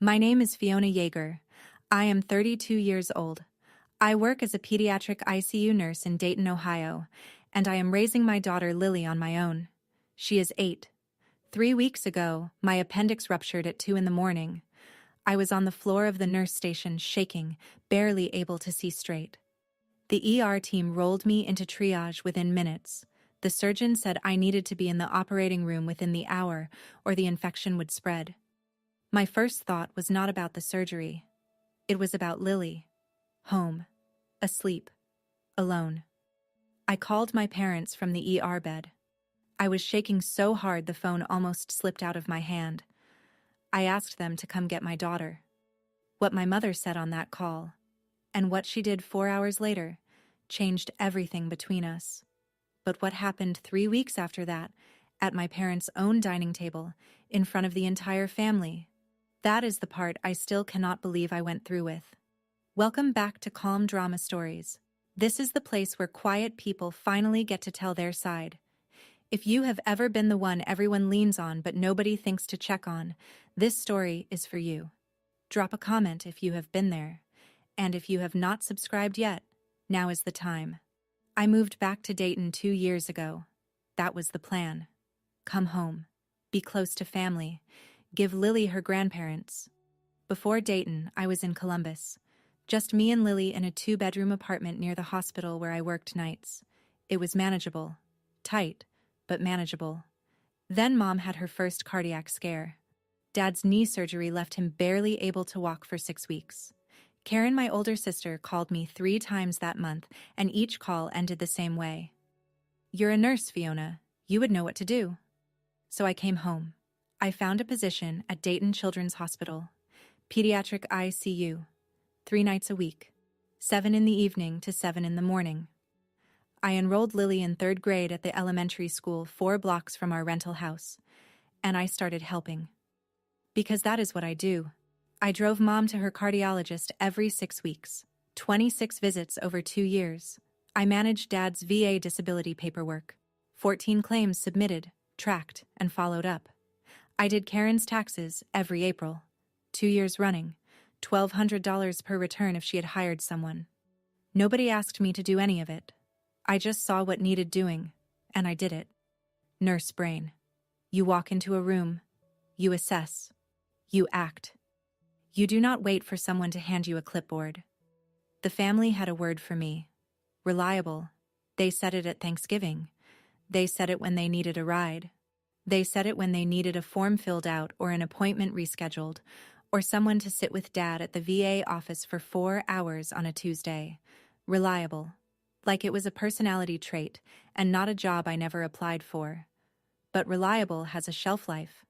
My name is Fiona Yeager. I am 32 years old. I work as a pediatric ICU nurse in Dayton, Ohio, and I am raising my daughter Lily on my own. She is 8. 3 weeks ago, my appendix ruptured at 2 in the morning. I was on the floor of the nurse station shaking, barely able to see straight. The ER team rolled me into triage within minutes. The surgeon said I needed to be in the operating room within the hour or the infection would spread. My first thought was not about the surgery. It was about Lily. Home. Asleep. Alone. I called my parents from the ER bed. I was shaking so hard the phone almost slipped out of my hand. I asked them to come get my daughter. What my mother said on that call, and what she did 4 hours later, changed everything between us. But what happened 3 weeks after that, at my parents' own dining table, in front of the entire family, that is the part I still cannot believe I went through with. Welcome back to Calm Drama Stories. This is the place where quiet people finally get to tell their side. If you have ever been the one everyone leans on but nobody thinks to check on, this story is for you. Drop a comment if you have been there. And if you have not subscribed yet, now is the time. I moved back to Dayton 2 years ago. That was the plan. Come home. Be close to family. Give Lily her grandparents. Before Dayton, I was in Columbus. Just me and Lily in a 2-bedroom apartment near the hospital where I worked nights. It was manageable. Tight, but manageable. Then Mom had her first cardiac scare. Dad's knee surgery left him barely able to walk for 6 weeks. Karen, my older sister, called me 3 times that month, and each call ended the same way. "You're a nurse, Fiona. You would know what to do." So I came home. I found a position at Dayton Children's Hospital, pediatric ICU, 3 nights a week, 7 in the evening to 7 in the morning. I enrolled Lily in 3rd grade at the elementary school 4 blocks from our rental house, and I started helping. Because that is what I do. I drove Mom to her cardiologist every 6 weeks, 26 visits over 2 years. I managed Dad's VA disability paperwork, 14 claims submitted, tracked, and followed up. I did Karen's taxes every April, 2 years running, $1,200 per return if she had hired someone. Nobody asked me to do any of it. I just saw what needed doing, and I did it. Nurse brain. You walk into a room. You assess. You act. You do not wait for someone to hand you a clipboard. The family had a word for me. Reliable. They said it at Thanksgiving. They said it when they needed a ride. They said it when they needed a form filled out or an appointment rescheduled, or someone to sit with Dad at the VA office for 4 hours on a Tuesday. Reliable. Like it was a personality trait and not a job I never applied for. But reliable has a shelf life.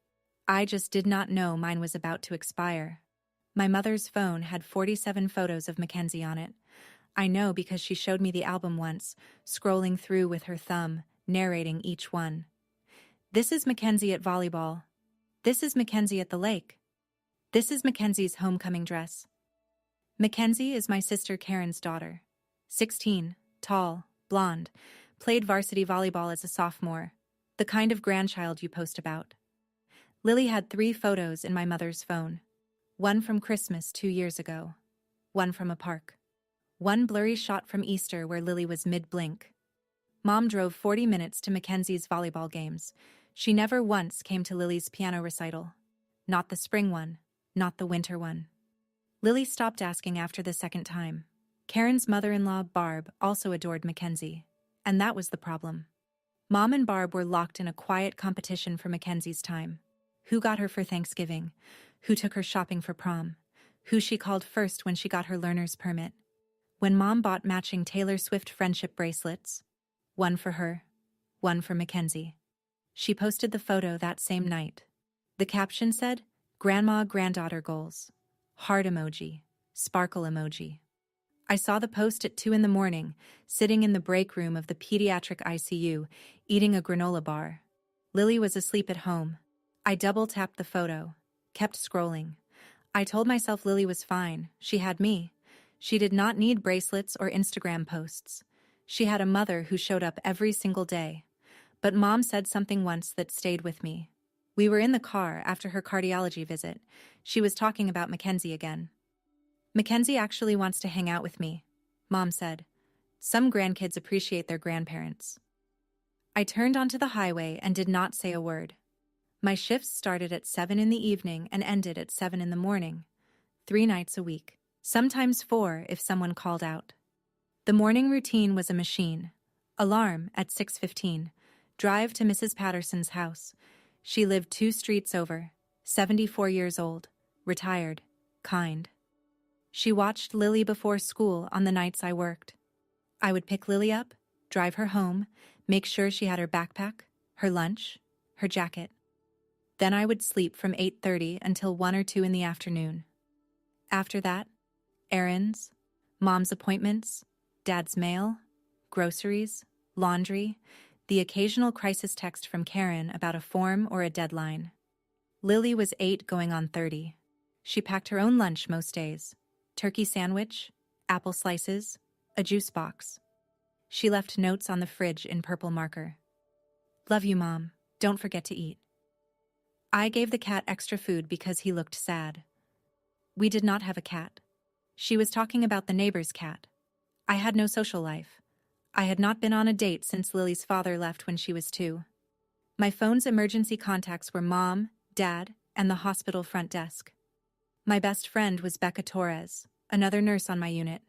I just did not know mine was about to expire. My mother's phone had 47 photos of Mackenzie on it. I know because she showed me the album once, scrolling through with her thumb, narrating each one. This is Mackenzie at volleyball. This is Mackenzie at the lake. This is Mackenzie's homecoming dress. Mackenzie is my sister Karen's daughter. 16, tall, blonde, played varsity volleyball as a sophomore, the kind of grandchild you post about. Lily had 3 photos in my mother's phone. One from Christmas 2 years ago. One from a park. One blurry shot from Easter where Lily was mid-blink. Mom drove 40 minutes to Mackenzie's volleyball games. She never once came to Lily's piano recital. Not the spring one, not the winter one. Lily stopped asking after the 2nd time. Karen's mother-in-law, Barb, also adored Mackenzie. And that was the problem. Mom and Barb were locked in a quiet competition for Mackenzie's time. Who got her for Thanksgiving? Who took her shopping for prom? Who she called first when she got her learner's permit? When Mom bought matching Taylor Swift friendship bracelets, one for her, one for Mackenzie. She posted the photo that same night. The caption said, "Grandma-granddaughter goals." Heart emoji, sparkle emoji. I saw the post at 2 in the morning, sitting in the break room of the pediatric ICU, eating a granola bar. Lily was asleep at home. I double-tapped the photo, kept scrolling. I told myself Lily was fine. She had me. She did not need bracelets or Instagram posts. She had a mother who showed up every single day. But Mom said something once that stayed with me. We were in the car after her cardiology visit. She was talking about Mackenzie again. Mackenzie actually wants to hang out with me, Mom said. Some grandkids appreciate their grandparents. I turned onto the highway and did not say a word. My shifts started at 7 in the evening and ended at 7 in the morning, 3 nights a week, sometimes 4 if someone called out. The morning routine was a machine. Alarm at 6:15. Drive to Mrs. Patterson's house. She lived 2 streets over, 74 years old, retired, kind. She watched Lily before school on the nights I worked. I would pick Lily up, drive her home, make sure she had her backpack, her lunch, her jacket. Then I would sleep from 8:30 until 1 or 2 in the afternoon. After that, errands, Mom's appointments, Dad's mail, groceries, laundry, the occasional crisis text from Karen about a form or a deadline. Lily was 8 going on 30. She packed her own lunch most days. Turkey sandwich, apple slices, a juice box. She left notes on the fridge in purple marker. Love you, Mom. Don't forget to eat. I gave the cat extra food because he looked sad. We did not have a cat. She was talking about the neighbor's cat. I had no social life. I had not been on a date since Lily's father left when she was 2. My phone's emergency contacts were Mom, Dad, and the hospital front desk. My best friend was Becca Torres, another nurse on my unit.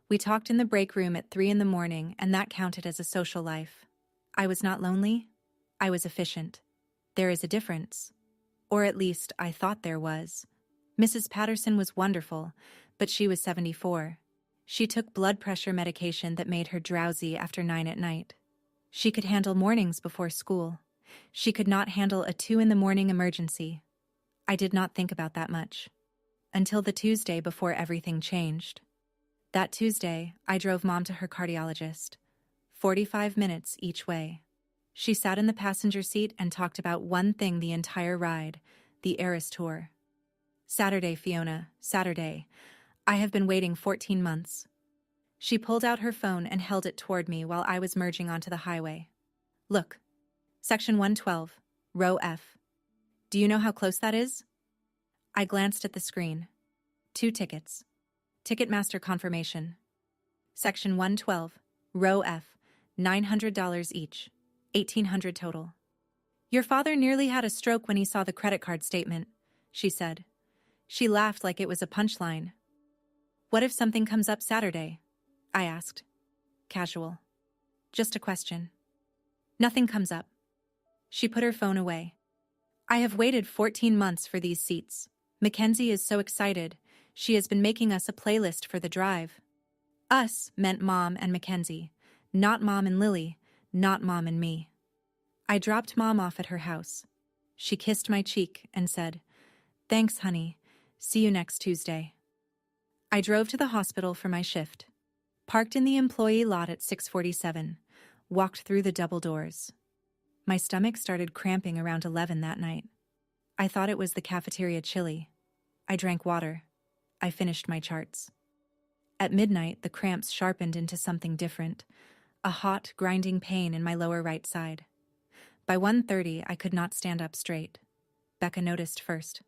We talked in the break room at 3 in the morning, and that counted as a social life. I was not lonely. I was efficient. There is a difference. Or at least I thought there was. Mrs. Patterson was wonderful, but she was 74. She took blood pressure medication that made her drowsy after 9 at night. She could handle mornings before school. She could not handle a 2 in the morning emergency. I did not think about that much. Until the Tuesday before everything changed. That Tuesday, I drove Mom to her cardiologist. 45 minutes each way. She sat in the passenger seat and talked about one thing the entire ride, the Eras Tour. Saturday, Fiona, Saturday. I have been waiting 14 months. She pulled out her phone and held it toward me while I was merging onto the highway. Look. Section 112, row F. Do you know how close that is? I glanced at the screen. 2 tickets. Ticketmaster confirmation. Section 112, row F, $900 each, $1,800 total. Your father nearly had a stroke when he saw the credit card statement, she said. She laughed like it was a punchline. What if something comes up Saturday? I asked. Casual. Just a question. Nothing comes up. She put her phone away. I have waited 14 months for these seats. Mackenzie is so excited. She has been making us a playlist for the drive. Us meant Mom and Mackenzie, not Mom and Lily, not Mom and me. I dropped Mom off at her house. She kissed my cheek and said, Thanks, honey. See you next Tuesday. I drove to the hospital for my shift. Parked in the employee lot at 6:47. Walked through the double doors. My stomach started cramping around 11 that night. I thought it was the cafeteria chili. I drank water. I finished my charts. At midnight, the cramps sharpened into something different, a hot, grinding pain in my lower right side. By 1:30, I could not stand up straight. Becca noticed first.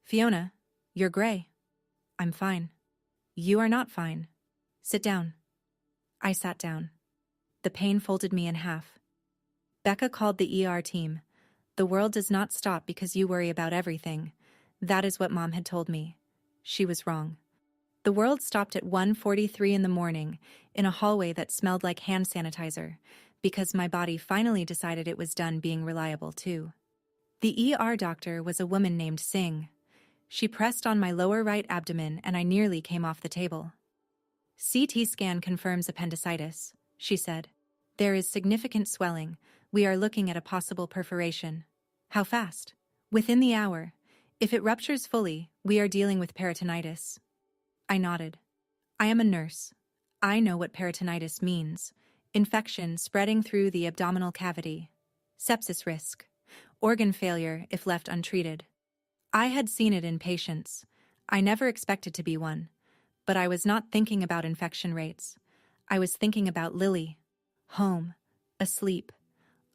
Fiona, you're gray. I'm fine. You are not fine. Sit down. I sat down. The pain folded me in half. Becca called the ER team. The world does not stop because you worry about everything. That is what Mom had told me. She was wrong. The world stopped at 1:43 in the morning in a hallway that smelled like hand sanitizer because my body finally decided it was done being reliable too. The ER doctor was a woman named Singh. She pressed on my lower right abdomen and I nearly came off the table. CT scan confirms appendicitis, she said. There is significant swelling. We are looking at a possible perforation. How fast? Within the hour. If it ruptures fully, we are dealing with peritonitis. I nodded. I am a nurse. I know what peritonitis means. Infection spreading through the abdominal cavity. Sepsis risk. Organ failure if left untreated. I had seen it in patients. I never expected to be one. But I was not thinking about infection rates. I was thinking about Lily. Home. Asleep.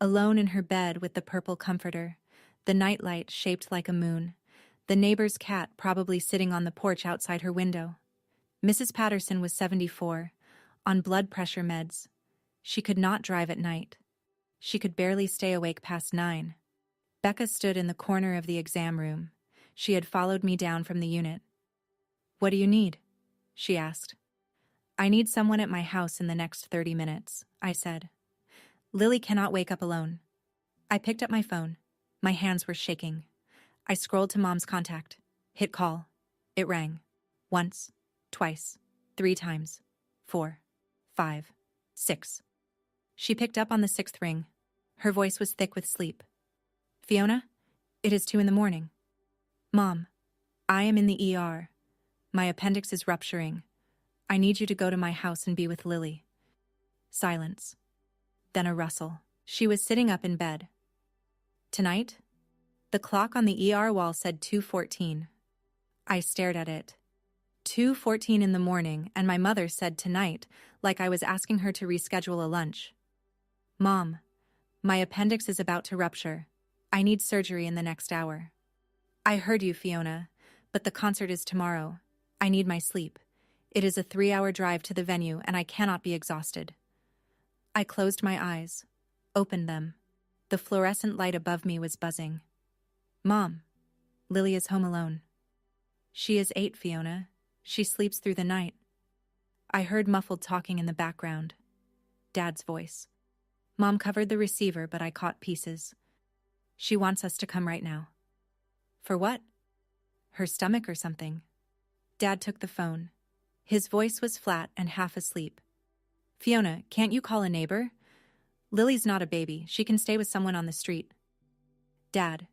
Alone in her bed with the purple comforter. The nightlight shaped like a moon. The neighbor's cat probably sitting on the porch outside her window. Mrs. Patterson was 74, on blood pressure meds. She could not drive at night. She could barely stay awake past 9. Becca stood in the corner of the exam room. She had followed me down from the unit. "What do you need?" she asked. "I need someone at my house in the next 30 minutes, I said. "Lily cannot wake up alone." I picked up my phone. My hands were shaking. I scrolled to Mom's contact. Hit call. It rang. Once, twice, 3 times, 4, 5, 6. She picked up on the 6th ring. Her voice was thick with sleep. "Fiona, it is 2 in the morning. Mom, I am in the ER. My appendix is rupturing. I need you to go to my house and be with Lily." Silence. Then a rustle. She was sitting up in bed. "Tonight?" The clock on the ER wall said 2:14. I stared at it. 2:14 in the morning, and my mother said tonight, like I was asking her to reschedule a lunch. "Mom, my appendix is about to rupture. I need surgery in the next hour." "I heard you, Fiona, but the concert is tomorrow. I need my sleep. It is a 3-hour drive to the venue, and I cannot be exhausted." I closed my eyes, opened them. The fluorescent light above me was buzzing. "Mom, Lily is home alone." "She is 8, Fiona. She sleeps through the night." I heard muffled talking in the background. Dad's voice. Mom covered the receiver, but I caught pieces. "She wants us to come right now." "For what?" "Her stomach or something." Dad took the phone. His voice was flat and half asleep. "Fiona, can't you call a neighbor? Lily's not a baby. She can stay with someone on the street." "Dad,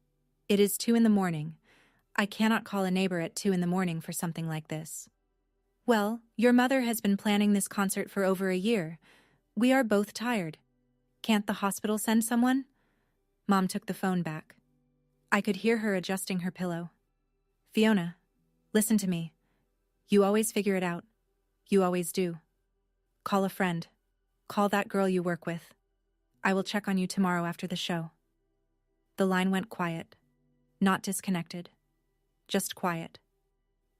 it is 2 in the morning. I cannot call a neighbor at 2 in the morning for something like this." "Well, your mother has been planning this concert for over a year. We are both tired. Can't the hospital send someone?" Mom took the phone back. I could hear her adjusting her pillow. "Fiona, listen to me. You always figure it out. You always do. Call a friend. Call that girl you work with. I will check on you tomorrow after the show." The line went quiet. Not disconnected. Just quiet.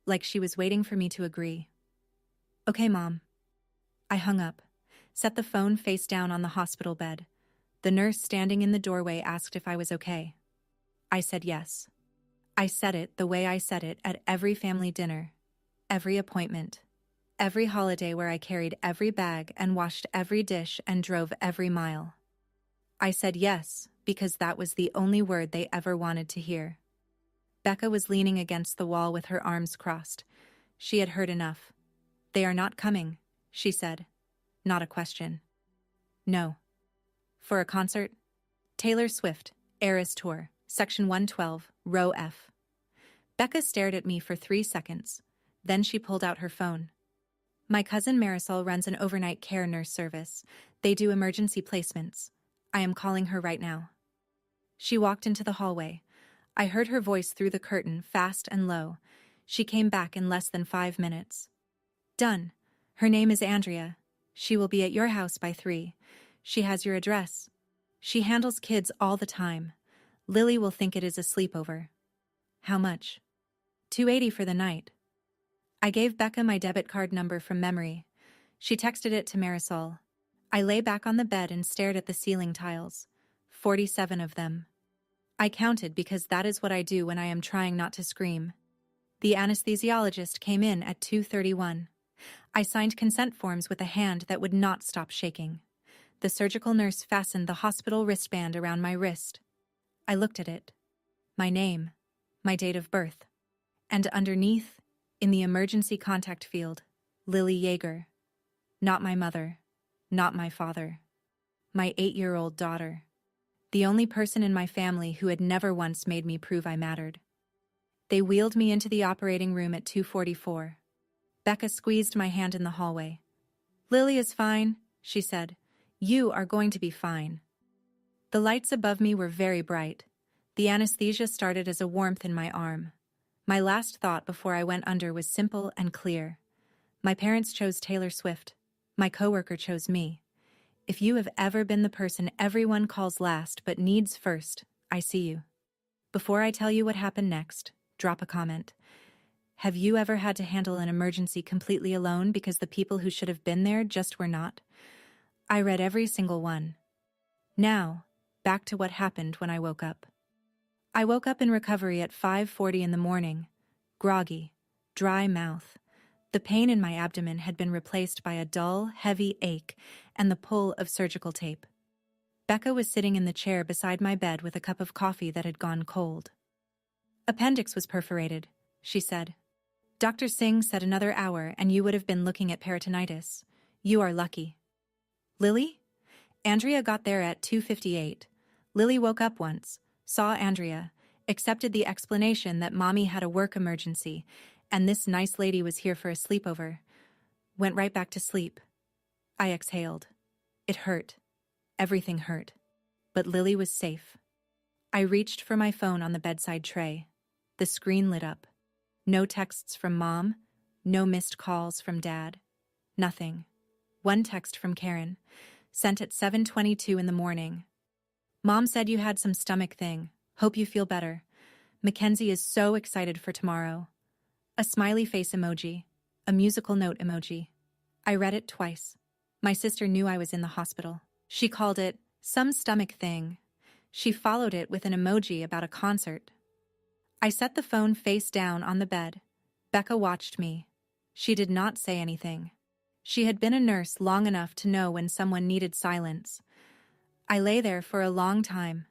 Like she was waiting for me to agree. "Okay, Mom." I hung up, set the phone face down on the hospital bed. The nurse standing in the doorway asked if I was okay. I said yes. I said it the way I said it at every family dinner, every appointment, every holiday where I carried every bag and washed every dish and drove every mile. I said yes because that was the only word they ever wanted to hear. Becca was leaning against the wall with her arms crossed. She had heard enough. "They are not coming," she said. Not a question. "No." "For a concert?" "Taylor Swift, Eras Tour, Section 112, Row F." Becca stared at me for 3 seconds. Then she pulled out her phone. "My cousin Marisol runs an overnight care nurse service. They do emergency placements. I am calling her right now." She walked into the hallway. I heard her voice through the curtain, fast and low. She came back in less than 5 minutes. "Done. Her name is Andrea. She will be at your house by 3. She has your address. She handles kids all the time. Lily will think it is a sleepover." "How much?" $280 for the night." I gave Becca my debit card number from memory. She texted it to Marisol. I lay back on the bed and stared at the ceiling tiles. 47 of them. I counted because that is what I do when I am trying not to scream. The anesthesiologist came in at 2:31. I signed consent forms with a hand that would not stop shaking. The surgical nurse fastened the hospital wristband around my wrist. I looked at it. My name, my date of birth. And underneath, in the emergency contact field, Lily Yeager. Not my mother. Not my father. My 8-year-old daughter. The only person in my family who had never once made me prove I mattered. They wheeled me into the operating room at 2:44. Becca squeezed my hand in the hallway. "Lily is fine," she said. "You are going to be fine." The lights above me were very bright. The anesthesia started as a warmth in my arm. My last thought before I went under was simple and clear. My parents chose Taylor Swift. My coworker chose me. If you have ever been the person everyone calls last but needs first, I see you. Before I tell you what happened next, drop a comment. Have you ever had to handle an emergency completely alone because the people who should have been there just were not? I read every single one. Now, back to what happened when I woke up. I woke up in recovery at 5:40 in the morning, groggy, dry mouth. The pain in my abdomen had been replaced by a dull, heavy ache and the pull of surgical tape. Becca was sitting in the chair beside my bed with a cup of coffee that had gone cold. Appendix was perforated, she said. Dr. Singh said another hour and you would have been looking at peritonitis. You are lucky. Lily? Andrea got there at 2:58. Lily woke up once, saw Andrea, accepted the explanation that Mommy had a work emergency, and this nice lady was here for a sleepover. Went right back to sleep. I exhaled. It hurt. Everything hurt. But Lily was safe. I reached for my phone on the bedside tray. The screen lit up. No texts from Mom, no missed calls from Dad. Nothing. One text from Karen, sent at 7:22 in the morning. Mom said you had some stomach thing. Hope you feel better. Mackenzie is so excited for tomorrow. A smiley face emoji. A musical note emoji. I read it twice. My sister knew I was in the hospital. She called it some stomach thing. She followed it with an emoji about a concert. I set the phone face down on the bed. Becca watched me. She did not say anything. She had been a nurse long enough to know when someone needed silence. I lay there for a long time.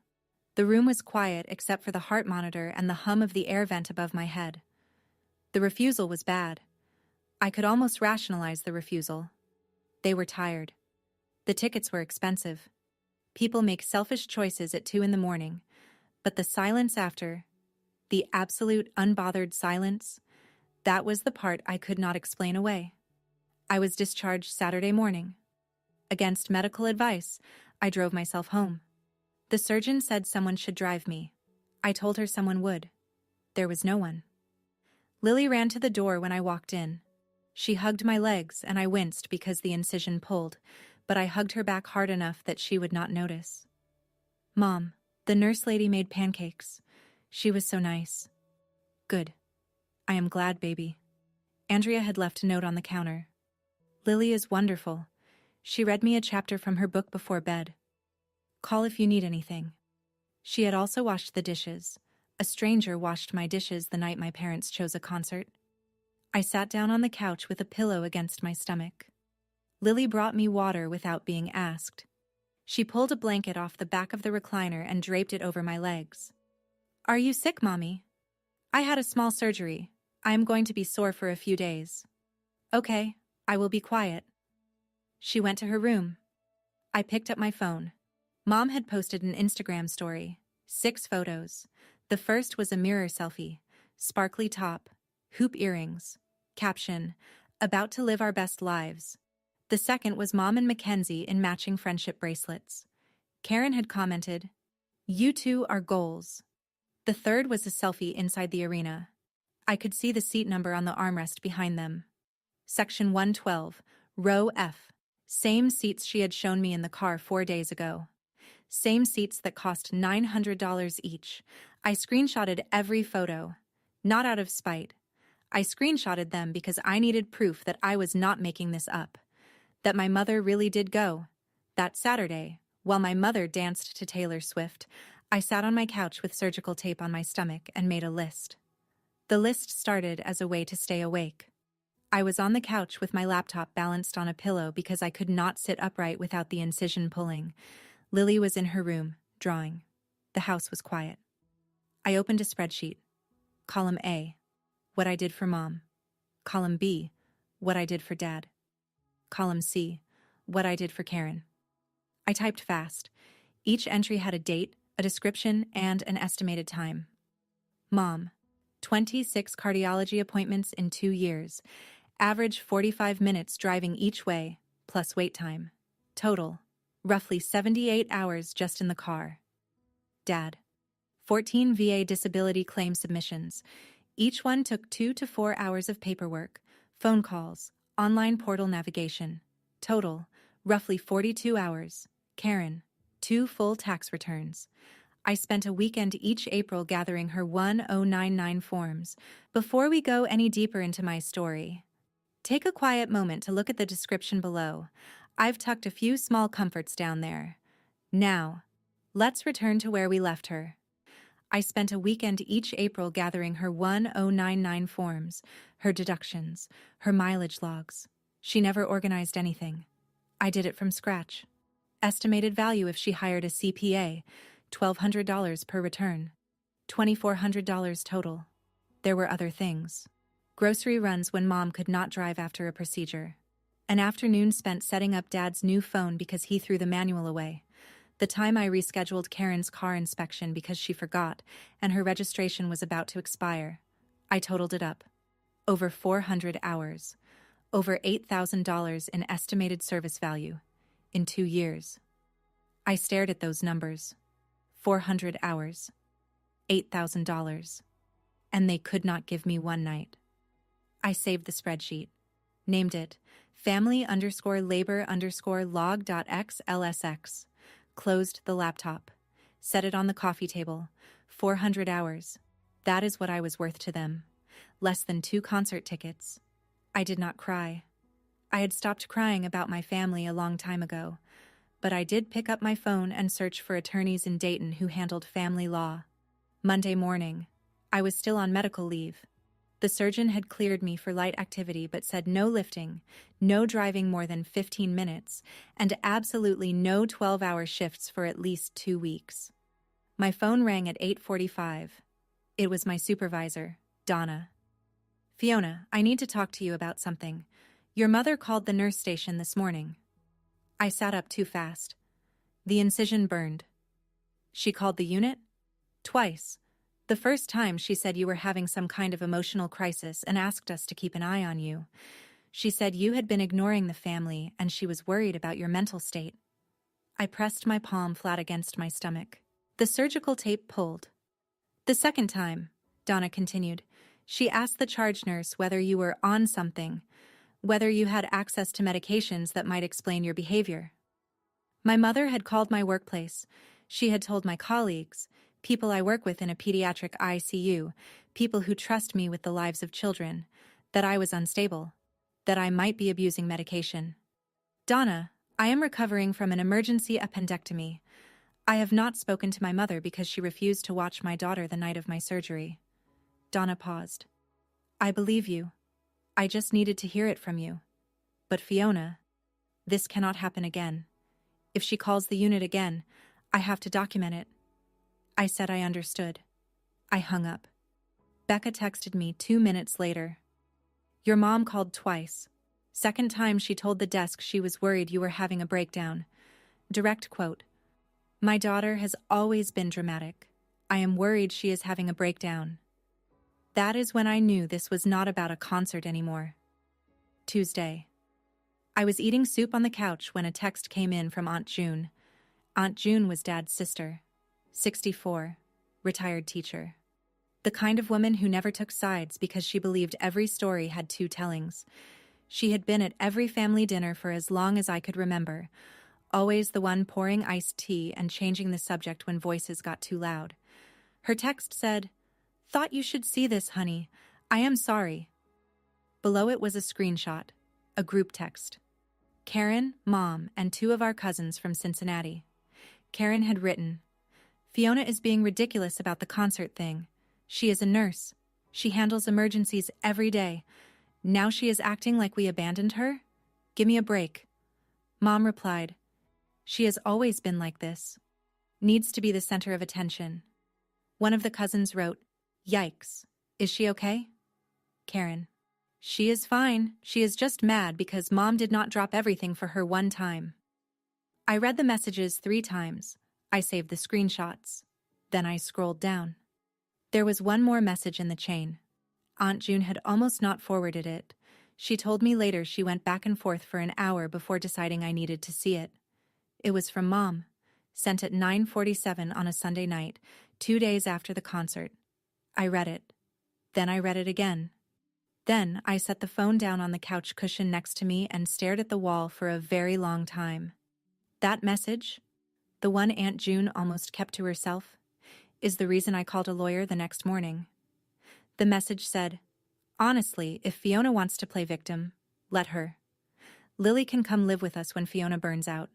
The room was quiet except for the heart monitor and the hum of the air vent above my head. The refusal was bad. I could almost rationalize the refusal. They were tired. The tickets were expensive. People make selfish choices at 2 in the morning, but the silence after, the absolute unbothered silence, that was the part I could not explain away. I was discharged Saturday morning. Against medical advice, I drove myself home. The surgeon said someone should drive me. I told her someone would. There was no one. Lily ran to the door when I walked in. She hugged my legs and I winced because the incision pulled, but I hugged her back hard enough that she would not notice. Mom, the nurse lady made pancakes. She was so nice. Good. I am glad, baby. Andrea had left a note on the counter. Lily is wonderful. She read me a chapter from her book before bed. Call if you need anything. She had also washed the dishes. A stranger washed my dishes the night my parents chose a concert. I sat down on the couch with a pillow against my stomach. Lily brought me water without being asked. She pulled a blanket off the back of the recliner and draped it over my legs. Are you sick, Mommy? I had a small surgery. I am going to be sore for a few days. Okay, I will be quiet. She went to her room. I picked up my phone. Mom had posted an Instagram story. 6 photos. The first was a mirror selfie. Sparkly top. Hoop earrings. Caption, about to live our best lives. The second was Mom and Mackenzie in matching friendship bracelets. Karen had commented, you two are goals. The third was a selfie inside the arena. I could see the seat number on the armrest behind them. Section 112, row F. Same seats she had shown me in the car 4 days ago. Same seats that cost $900 each. I screenshotted every photo. Not out of spite. I screenshotted them because I needed proof that I was not making this up. That my mother really did go. That Saturday, while my mother danced to Taylor Swift, I sat on my couch with surgical tape on my stomach and made a list. The list started as a way to stay awake. I was on the couch with my laptop balanced on a pillow because I could not sit upright without the incision pulling. Lily was in her room, drawing. The house was quiet. I opened a spreadsheet. Column A, what I did for Mom. Column B, what I did for Dad. Column C, what I did for Karen. I typed fast. Each entry had a date, a description, and an estimated time. Mom, 26 cardiology appointments in 2 years. Average 45 minutes driving each way, plus wait time. Total, roughly 78 hours just in the car. Dad, 14 VA disability claim submissions. Each one took 2 to 4 hours of paperwork, phone calls, online portal navigation. Total, roughly 42 hours. Karen, 2 full tax returns. I spent a weekend each April gathering her 1099 forms. Before we go any deeper into my story, take a quiet moment to look at the description below. I've tucked a few small comforts down there. Now, let's return to where we left her. I spent a weekend each April gathering her 1099 forms, her deductions, her mileage logs. She never organized anything. I did it from scratch. Estimated value if she hired a CPA, $1,200 per return. $2,400 total. There were other things. Grocery runs when Mom could not drive after a procedure. An afternoon spent setting up Dad's new phone because he threw the manual away. The time I rescheduled Karen's car inspection because she forgot, and her registration was about to expire. I totaled it up. Over 400 hours. Over $8,000 in estimated service value. In 2 years. I stared at those numbers. 400 hours. $8,000. And they could not give me one night. I saved the spreadsheet. Named it family_labor_log.xlsx. Closed the laptop. Set it on the coffee table. 400 hours. That is what I was worth to them. Less than 2 concert tickets. I did not cry. I had stopped crying about my family a long time ago, but I did pick up my phone and search for attorneys in Dayton who handled family law. Monday morning. I was still on medical leave. The surgeon had cleared me for light activity but said no lifting, no driving more than 15 minutes, and absolutely no 12-hour shifts for at least 2 weeks. My phone rang at 8:45. It was my supervisor, Donna. "Fiona, I need to talk to you about something. Your mother called the nurse station this morning." I sat up too fast. The incision burned. "She called the unit?" "Twice. The first time she said you were having some kind of emotional crisis and asked us to keep an eye on you. She said you had been ignoring the family and she was worried about your mental state." I pressed my palm flat against my stomach. The surgical tape pulled. "The second time," Donna continued, "she asked the charge nurse whether you were on something, whether you had access to medications that might explain your behavior. My mother had called my workplace. She had told my colleagues, people I work with in a pediatric ICU, people who trust me with the lives of children, that I was unstable, that I might be abusing medication. Donna, I am recovering from an emergency appendectomy. I have not spoken to my mother because she refused to watch my daughter the night of my surgery." Donna paused. "I believe you. I just needed to hear it from you. But Fiona, this cannot happen again. If she calls the unit again, I have to document it." I said I understood. I hung up. Becca texted me 2 minutes later. "Your mom called twice. Second time she told the desk she was worried you were having a breakdown." Direct quote. "My daughter has always been dramatic. I am worried she is having a breakdown." That is when I knew this was not about a concert anymore. Tuesday. I was eating soup on the couch when a text came in from Aunt June. Aunt June was Dad's sister. 64, retired teacher. The kind of woman who never took sides because she believed every story had 2 tellings. She had been at every family dinner for as long as I could remember, always the one pouring iced tea and changing the subject when voices got too loud. Her text said, "Thought you should see this, honey. I am sorry." Below it was a screenshot, a group text. Karen, Mom, and 2 of our cousins from Cincinnati. Karen had written, "Fiona is being ridiculous about the concert thing. She is a nurse. She handles emergencies every day. Now she is acting like we abandoned her? Give me a break." Mom replied, "She has always been like this. Needs to be the center of attention." One of the cousins wrote, "Yikes. Is she okay?" Karen, "She is fine. She is just mad because Mom did not drop everything for her one time." I read the messages 3 times. I saved the screenshots. Then I scrolled down. There was one more message in the chain. Aunt June had almost not forwarded it. She told me later she went back and forth for an hour before deciding I needed to see it. It was from Mom, sent at 9:47 on a Sunday night, 2 days after the concert. I read it. Then I read it again. Then I set the phone down on the couch cushion next to me and stared at the wall for a very long time. That message, the one Aunt June almost kept to herself, is the reason I called a lawyer the next morning. The message said, "Honestly, if Fiona wants to play victim, let her. Lily can come live with us when Fiona burns out.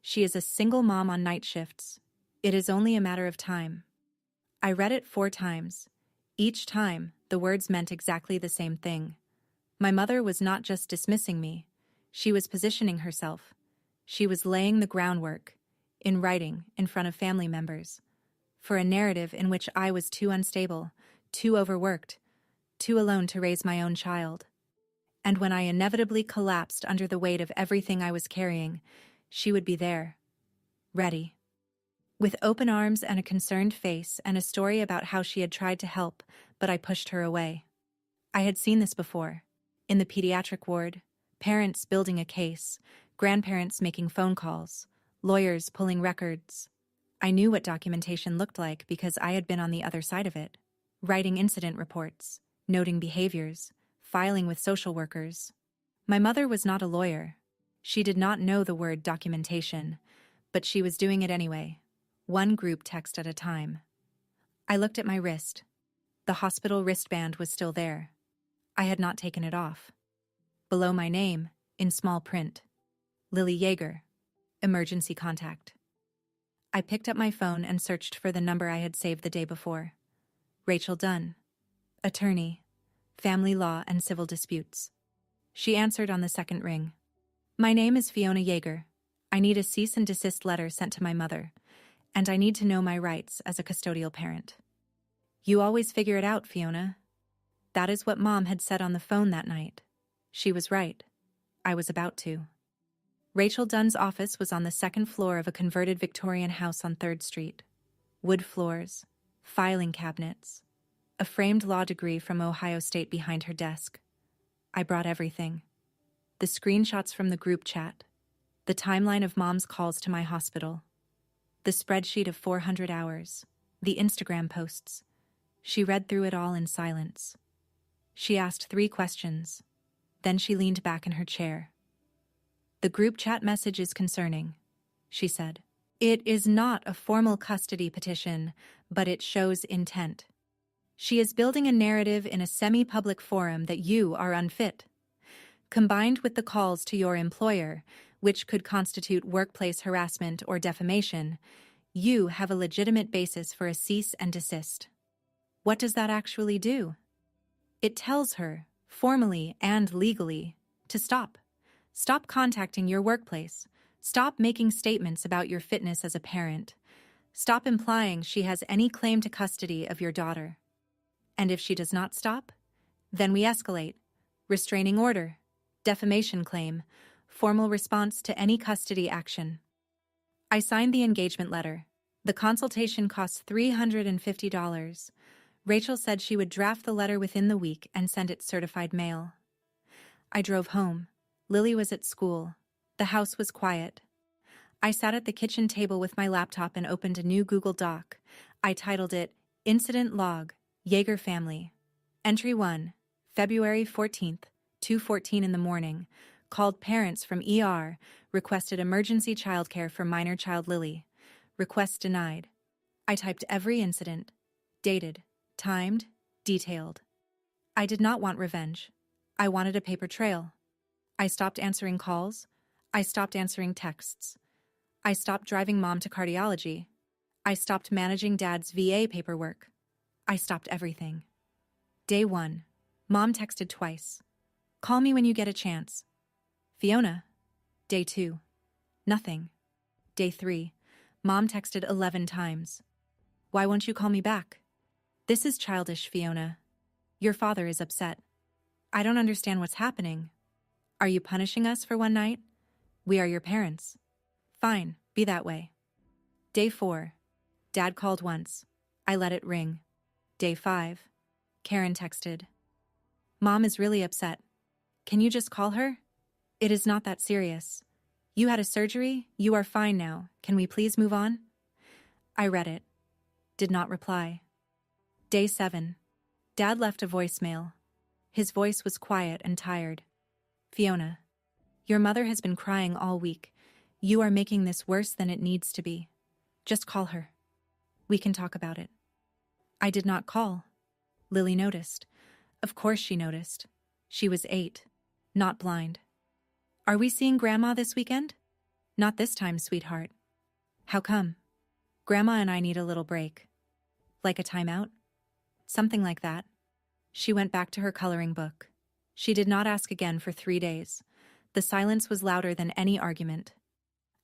She is a single mom on night shifts. It is only a matter of time." I read it 4 times. Each time, the words meant exactly the same thing. My mother was not just dismissing me. She was positioning herself. She was laying the groundwork, in writing, in front of family members, for a narrative in which I was too unstable, too overworked, too alone to raise my own child. And when I inevitably collapsed under the weight of everything I was carrying, she would be there, ready. With open arms and a concerned face and a story about how she had tried to help, but I pushed her away. I had seen this before. In the pediatric ward, parents building a case, grandparents making phone calls, lawyers pulling records. I knew what documentation looked like because I had been on the other side of it, writing incident reports, noting behaviors, filing with social workers. My mother was not a lawyer. She did not know the word documentation, but she was doing it anyway, one group text at a time. I looked at my wrist. The hospital wristband was still there. I had not taken it off. Below my name, in small print, Lily Yeager, emergency contact. I picked up my phone and searched for the number I had saved the day before. Rachel Dunn, attorney, family law and civil disputes. She answered on the second ring. "My name is Fiona Yeager. I need a cease and desist letter sent to my mother, and I need to know my rights as a custodial parent." "You always figure it out, Fiona." That is what Mom had said on the phone that night. She was right. I was about to. Rachel Dunn's office was on the 2nd floor of a converted Victorian house on 3rd Street. Wood floors, filing cabinets, a framed law degree from Ohio State behind her desk. I brought everything. The screenshots from the group chat, the timeline of Mom's calls to my hospital, the spreadsheet of 400 hours, the Instagram posts. She read through it all in silence. She asked 3 questions. Then she leaned back in her chair. "The group chat message is concerning," she said. "It is not a formal custody petition, but it shows intent. She is building a narrative in a semi-public forum that you are unfit. Combined with the calls to your employer, which could constitute workplace harassment or defamation, you have a legitimate basis for a cease and desist." What does that actually do? It tells her, formally and legally, to stop. Stop contacting your workplace. Stop making statements about your fitness as a parent. Stop implying she has any claim to custody of your daughter. And if she does not stop, then we escalate. Restraining order, defamation claim, formal response to any custody action. I signed the engagement letter. The consultation costs $350. Rachel said she would draft the letter within the week and send it certified mail. I drove home. Lily was at school. The house was quiet. I sat at the kitchen table with my laptop and opened a new Google Doc. I titled it, Incident Log, Yeager Family. Entry 1, February 14th, 2:14 in the morning. Called parents from ER, requested emergency childcare for minor child Lily. Request denied. I typed every incident. Dated, timed, detailed. I did not want revenge. I wanted a paper trail. I stopped answering calls. I stopped answering texts. I stopped driving Mom to cardiology. I stopped managing Dad's VA paperwork. I stopped everything. Day 1. Mom texted twice. "Call me when you get a chance." Fiona. Day 2. Nothing. Day 3. Mom texted 11 times. "Why won't you call me back?" "This is childish, Fiona. Your father is upset. I don't understand what's happening. Are you punishing us for one night? We are your parents." "Fine, be that way." Day 4. Dad called once. I let it ring. Day 5. Karen texted. "Mom is really upset. Can you just call her? It is not that serious. You had a surgery, you are fine now. Can we please move on?" I read it. Did not reply. Day 7. Dad left a voicemail. His voice was quiet and tired. "Fiona, your mother has been crying all week. You are making this worse than it needs to be. Just call her." We can talk about it. I did not call. Lily noticed. Of course she noticed. She was 8, not blind. Are we seeing Grandma this weekend? Not this time, sweetheart. How come? Grandma and I need a little break. Like a timeout? Something like that. She went back to her coloring book. She did not ask again for 3 days. The silence was louder than any argument.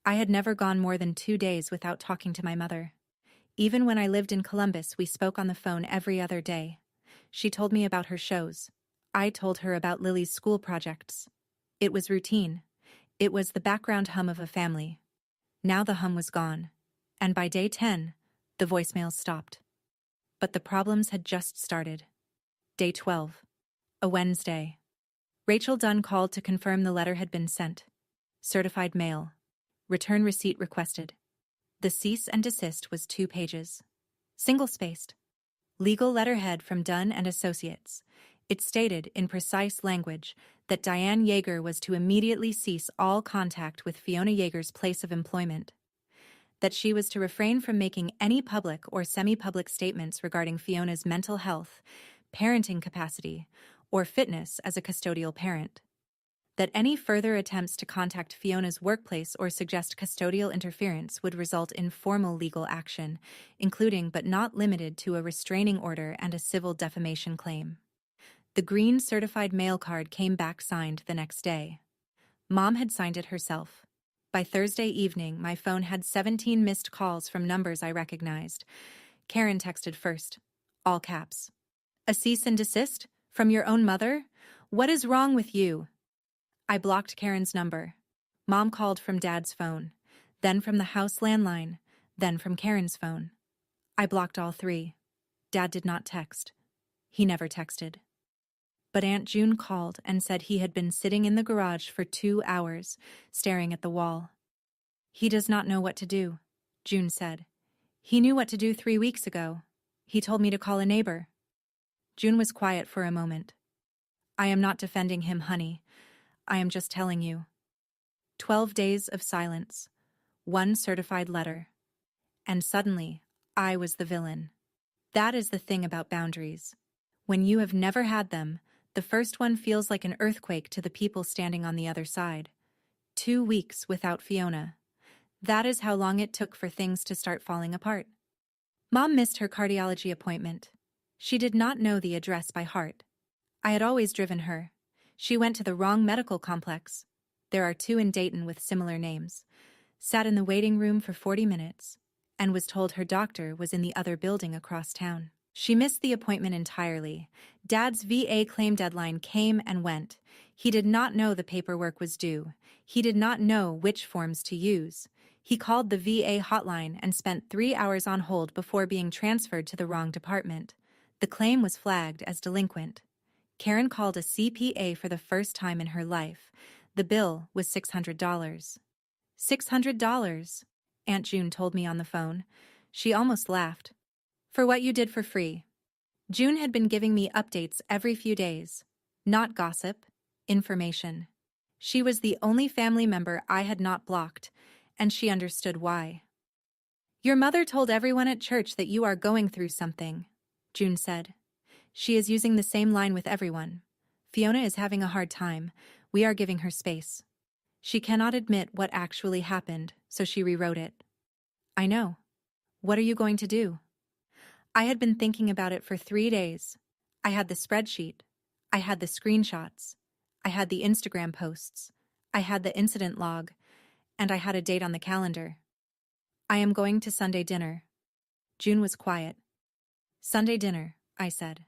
I had never gone more than 2 days without talking to my mother. Even when I lived in Columbus, we spoke on the phone every other day. She told me about her shows. I told her about Lily's school projects. It was routine. It was the background hum of a family. Now the hum was gone, and by day 10, the voicemails stopped. But the problems had just started. Day 12. A Wednesday. Rachel Dunn called to confirm the letter had been sent. Certified mail. Return receipt requested. The cease and desist was 2 pages. Single-spaced. Legal letterhead from Dunn and Associates. It stated, in precise language, that Diane Yeager was to immediately cease all contact with Fiona Yeager's place of employment. That she was to refrain from making any public or semi-public statements regarding Fiona's mental health, parenting capacity, or fitness as a custodial parent. That any further attempts to contact Fiona's workplace or suggest custodial interference would result in formal legal action, including but not limited to a restraining order and a civil defamation claim. The green certified mail card came back signed the next day. Mom had signed it herself. By Thursday evening, my phone had 17 missed calls from numbers I recognized. Karen texted first, all caps. A cease and desist? From your own mother? What is wrong with you? I blocked Karen's number. Mom called from Dad's phone, then from the house landline, then from Karen's phone. I blocked all 3. Dad did not text. He never texted. But Aunt June called and said he had been sitting in the garage for 2 hours, staring at the wall. He does not know what to do, June said. He knew what to do 3 weeks ago. He told me to call a neighbor. June was quiet for a moment. I am not defending him, honey. I am just telling you. 12 days of silence. 1 certified letter. And suddenly, I was the villain. That is the thing about boundaries. When you have never had them, the first one feels like an earthquake to the people standing on the other side. 2 weeks without Fiona. That is how long it took for things to start falling apart. Mom missed her cardiology appointment. She did not know the address by heart. I had always driven her. She went to the wrong medical complex. There are 2 in Dayton with similar names. Sat in the waiting room for 40 minutes, and was told her doctor was in the other building across town. She missed the appointment entirely. Dad's VA claim deadline came and went. He did not know the paperwork was due. He did not know which forms to use. He called the VA hotline and spent 3 hours on hold before being transferred to the wrong department. The claim was flagged as delinquent. Karen called a CPA for the first time in her life. The bill was $600. $600, Aunt June told me on the phone. She almost laughed. For what you did for free. June had been giving me updates every few days. Not gossip, information. She was the only family member I had not blocked, and she understood why. Your mother told everyone at church that you are going through something, June said. She is using the same line with everyone. Fiona is having a hard time. We are giving her space. She cannot admit what actually happened, so she rewrote it. I know. What are you going to do? I had been thinking about it for 3 days. I had the spreadsheet. I had the screenshots. I had the Instagram posts. I had the incident log. And I had a date on the calendar. I am going to Sunday dinner. June was quiet. Sunday dinner, I said.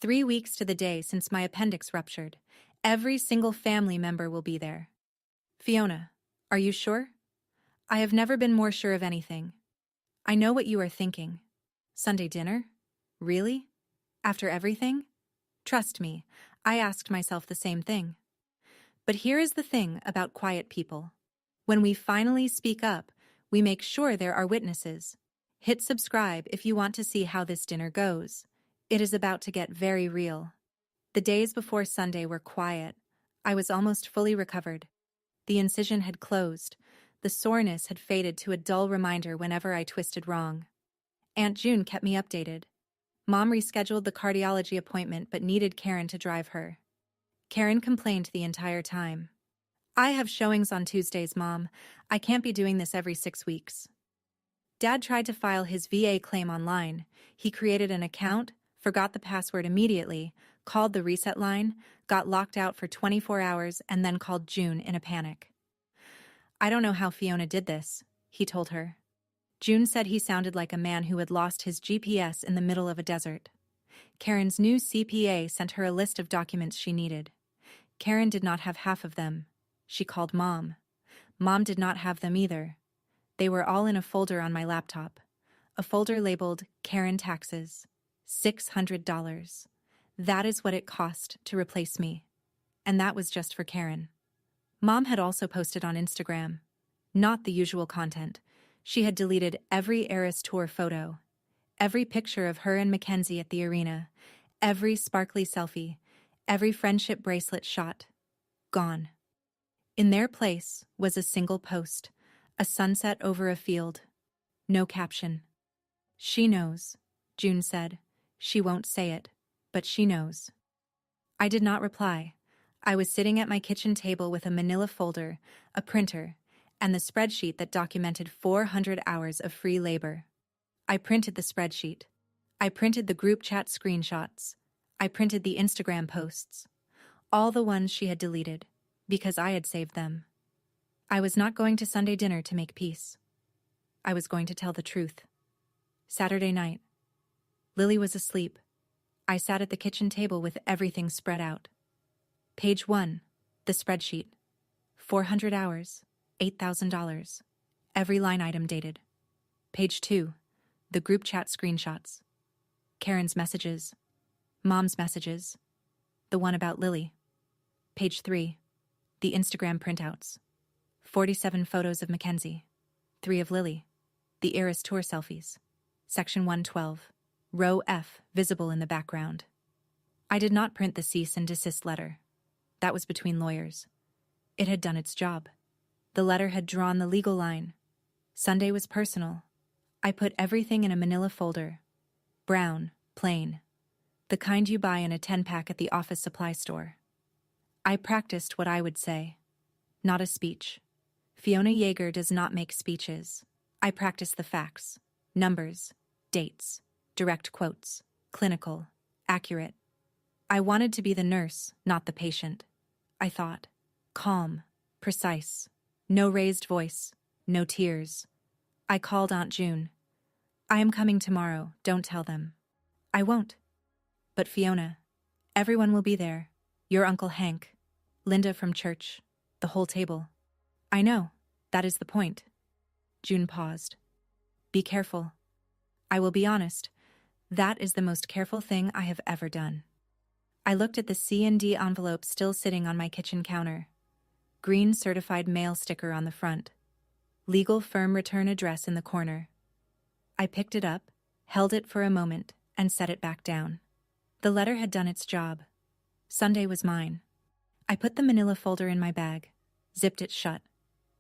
3 weeks to the day since my appendix ruptured. Every single family member will be there. Fiona, are you sure? I have never been more sure of anything. I know what you are thinking. Sunday dinner? Really? After everything? Trust me, I asked myself the same thing. But here is the thing about quiet people. When we finally speak up, we make sure there are witnesses. Hit subscribe if you want to see how this dinner goes. It is about to get very real. The days before Sunday were quiet. I was almost fully recovered. The incision had closed. The soreness had faded to a dull reminder whenever I twisted wrong. Aunt June kept me updated. Mom rescheduled the cardiology appointment but needed Karen to drive her. Karen complained the entire time. I have showings on Tuesdays, Mom. I can't be doing this every 6 weeks. Dad tried to file his VA claim online. He created an account, forgot the password immediately, called the reset line, got locked out for 24 hours, and then called June in a panic. I don't know how Fiona did this, he told her. June said he sounded like a man who had lost his GPS in the middle of a desert. Karen's new CPA sent her a list of documents she needed. Karen did not have half of them. She called Mom. Mom did not have them either. They were all in a folder on my laptop. A folder labeled Karen Taxes. $600. That is what it cost to replace me. And that was just for Karen. Mom had also posted on Instagram. Not the usual content. She had deleted every Eras Tour photo, every picture of her and Mackenzie at the arena, every sparkly selfie, every friendship bracelet shot. Gone. In their place was a single post, a sunset over a field. No caption. She knows, June said. She won't say it, but she knows. I did not reply. I was sitting at my kitchen table with a manila folder, a printer, and the spreadsheet that documented 400 hours of free labor. I printed the spreadsheet. I printed the group chat screenshots. I printed the Instagram posts. All the ones she had deleted, because I had saved them. I was not going to Sunday dinner to make peace. I was going to tell the truth. Saturday night. Lily was asleep. I sat at the kitchen table with everything spread out. Page 1, the spreadsheet. 400 hours, $8,000. Every line item dated. Page 2, the group chat screenshots. Karen's messages. Mom's messages. The one about Lily. Page 3, the Instagram printouts. 47 photos of Mackenzie. 3 of Lily. The Eras Tour selfies. Section 112. Row F, visible in the background. I did not print the cease and desist letter. That was between lawyers. It had done its job. The letter had drawn the legal line. Sunday was personal. I put everything in a manila folder. Brown, plain. The kind you buy in a 10-pack at the office supply store. I practiced what I would say. Not a speech. Fiona Yeager does not make speeches. I practiced the facts. Numbers. Dates. Direct quotes. Clinical. Accurate. I wanted to be the nurse, not the patient. I thought. Calm. Precise. No raised voice. No tears. I called Aunt June. I am coming tomorrow, don't tell them. I won't. But Fiona. Everyone will be there. Your Uncle Hank. Linda from church. The whole table. I know. That is the point. June paused. Be careful. I will be honest. That is the most careful thing I have ever done. I looked at the C&D envelope still sitting on my kitchen counter. Green certified mail sticker on the front. Legal firm return address in the corner. I picked it up, held it for a moment, and set it back down. The letter had done its job. Sunday was mine. I put the manila folder in my bag, zipped it shut,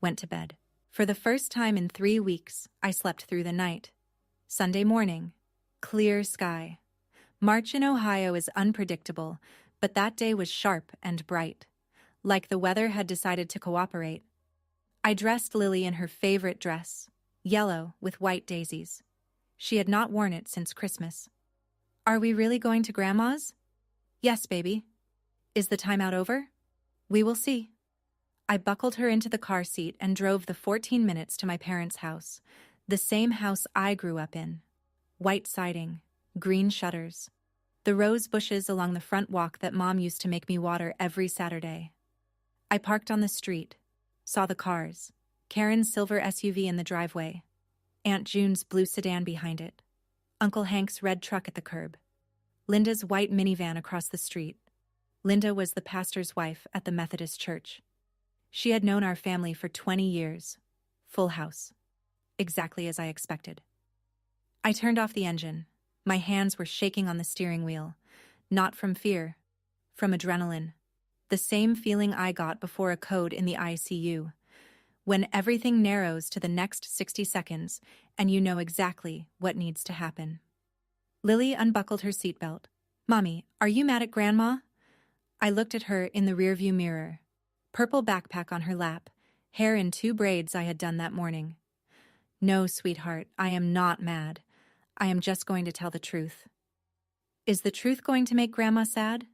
went to bed. For the first time in 3 weeks, I slept through the night. Sunday morning. Clear sky. March in Ohio is unpredictable, but that day was sharp and bright, like the weather had decided to cooperate. I dressed Lily in her favorite dress, yellow with white daisies. She had not worn it since Christmas. Are we really going to Grandma's? Yes, baby. Is the timeout over? We will see. I buckled her into the car seat and drove the 14 minutes to my parents' house, the same house I grew up in. White siding, green shutters. The rose bushes along the front walk that Mom used to make me water every Saturday. I parked on the street, saw the cars, Karen's silver SUV in the driveway, Aunt June's blue sedan behind it, Uncle Hank's red truck at the curb, Linda's white minivan across the street. Linda was the pastor's wife at the Methodist church. She had known our family for 20 years. Full house. Exactly as I expected. I turned off the engine. My hands were shaking on the steering wheel. Not from fear. From adrenaline. The same feeling I got before a code in the ICU. When everything narrows to the next 60 seconds and you know exactly what needs to happen. Lily unbuckled her seatbelt. "Mommy, are you mad at Grandma?" I looked at her in the rearview mirror. Purple backpack on her lap, hair in 2 braids I had done that morning. "No, sweetheart, I am not mad. I am just going to tell the truth." "Is the truth going to make Grandma sad?"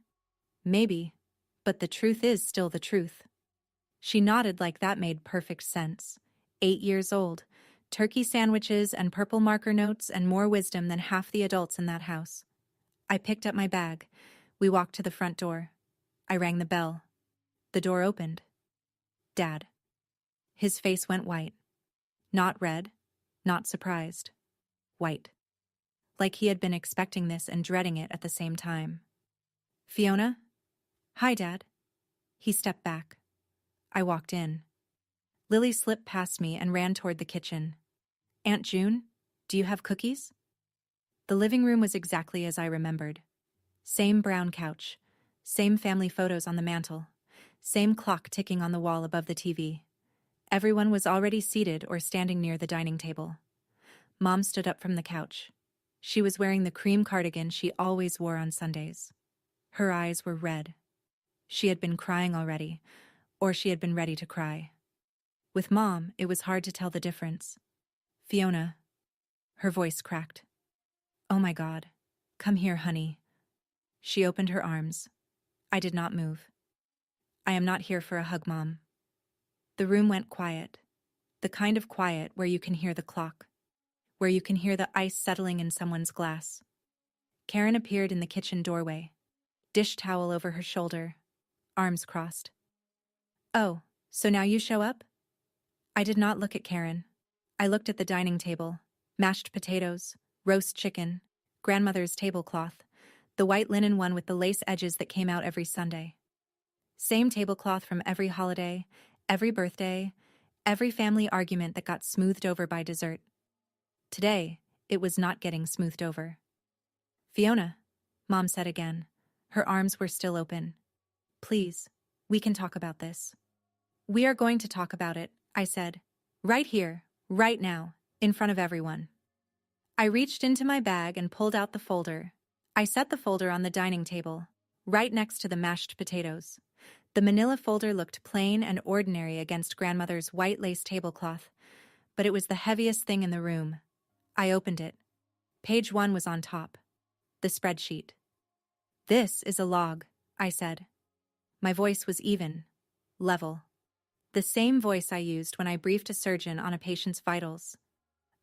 "Maybe, but the truth is still the truth." She nodded like that made perfect sense. 8 years old, turkey sandwiches and purple marker notes and more wisdom than half the adults in that house. I picked up my bag. We walked to the front door. I rang the bell. The door opened. Dad. His face went white. Not red, not surprised. White. Like he had been expecting this and dreading it at the same time. "Fiona?" "Hi, Dad." He stepped back. I walked in. Lily slipped past me and ran toward the kitchen. "Aunt June, do you have cookies?" The living room was exactly as I remembered. Same brown couch, same family photos on the mantel, same clock ticking on the wall above the TV. Everyone was already seated or standing near the dining table. Mom stood up from the couch. She was wearing the cream cardigan she always wore on Sundays. Her eyes were red. She had been crying already, or she had been ready to cry. With Mom, it was hard to tell the difference. "Fiona." Her voice cracked. "Oh my God. Come here, honey." She opened her arms. I did not move. "I am not here for a hug, Mom." The room went quiet. The kind of quiet where you can hear the clock, where you can hear the ice settling in someone's glass. Karen appeared in the kitchen doorway, dish towel over her shoulder, arms crossed. "Oh, so now you show up?" I did not look at Karen. I looked at the dining table. Mashed potatoes, roast chicken, grandmother's tablecloth, the white linen one with the lace edges that came out every Sunday. Same tablecloth from every holiday, every birthday, every family argument that got smoothed over by dessert. Today, it was not getting smoothed over. "Fiona," Mom said again. Her arms were still open. "Please, we can talk about this." "We are going to talk about it," I said. "Right here, right now, in front of everyone." I reached into my bag and pulled out the folder. I set the folder on the dining table, right next to the mashed potatoes. The manila folder looked plain and ordinary against Grandmother's white lace tablecloth, but it was the heaviest thing in the room. I opened it. Page 1 was on top. The spreadsheet. "This is a log," I said. My voice was even, level. The same voice I used when I briefed a surgeon on a patient's vitals.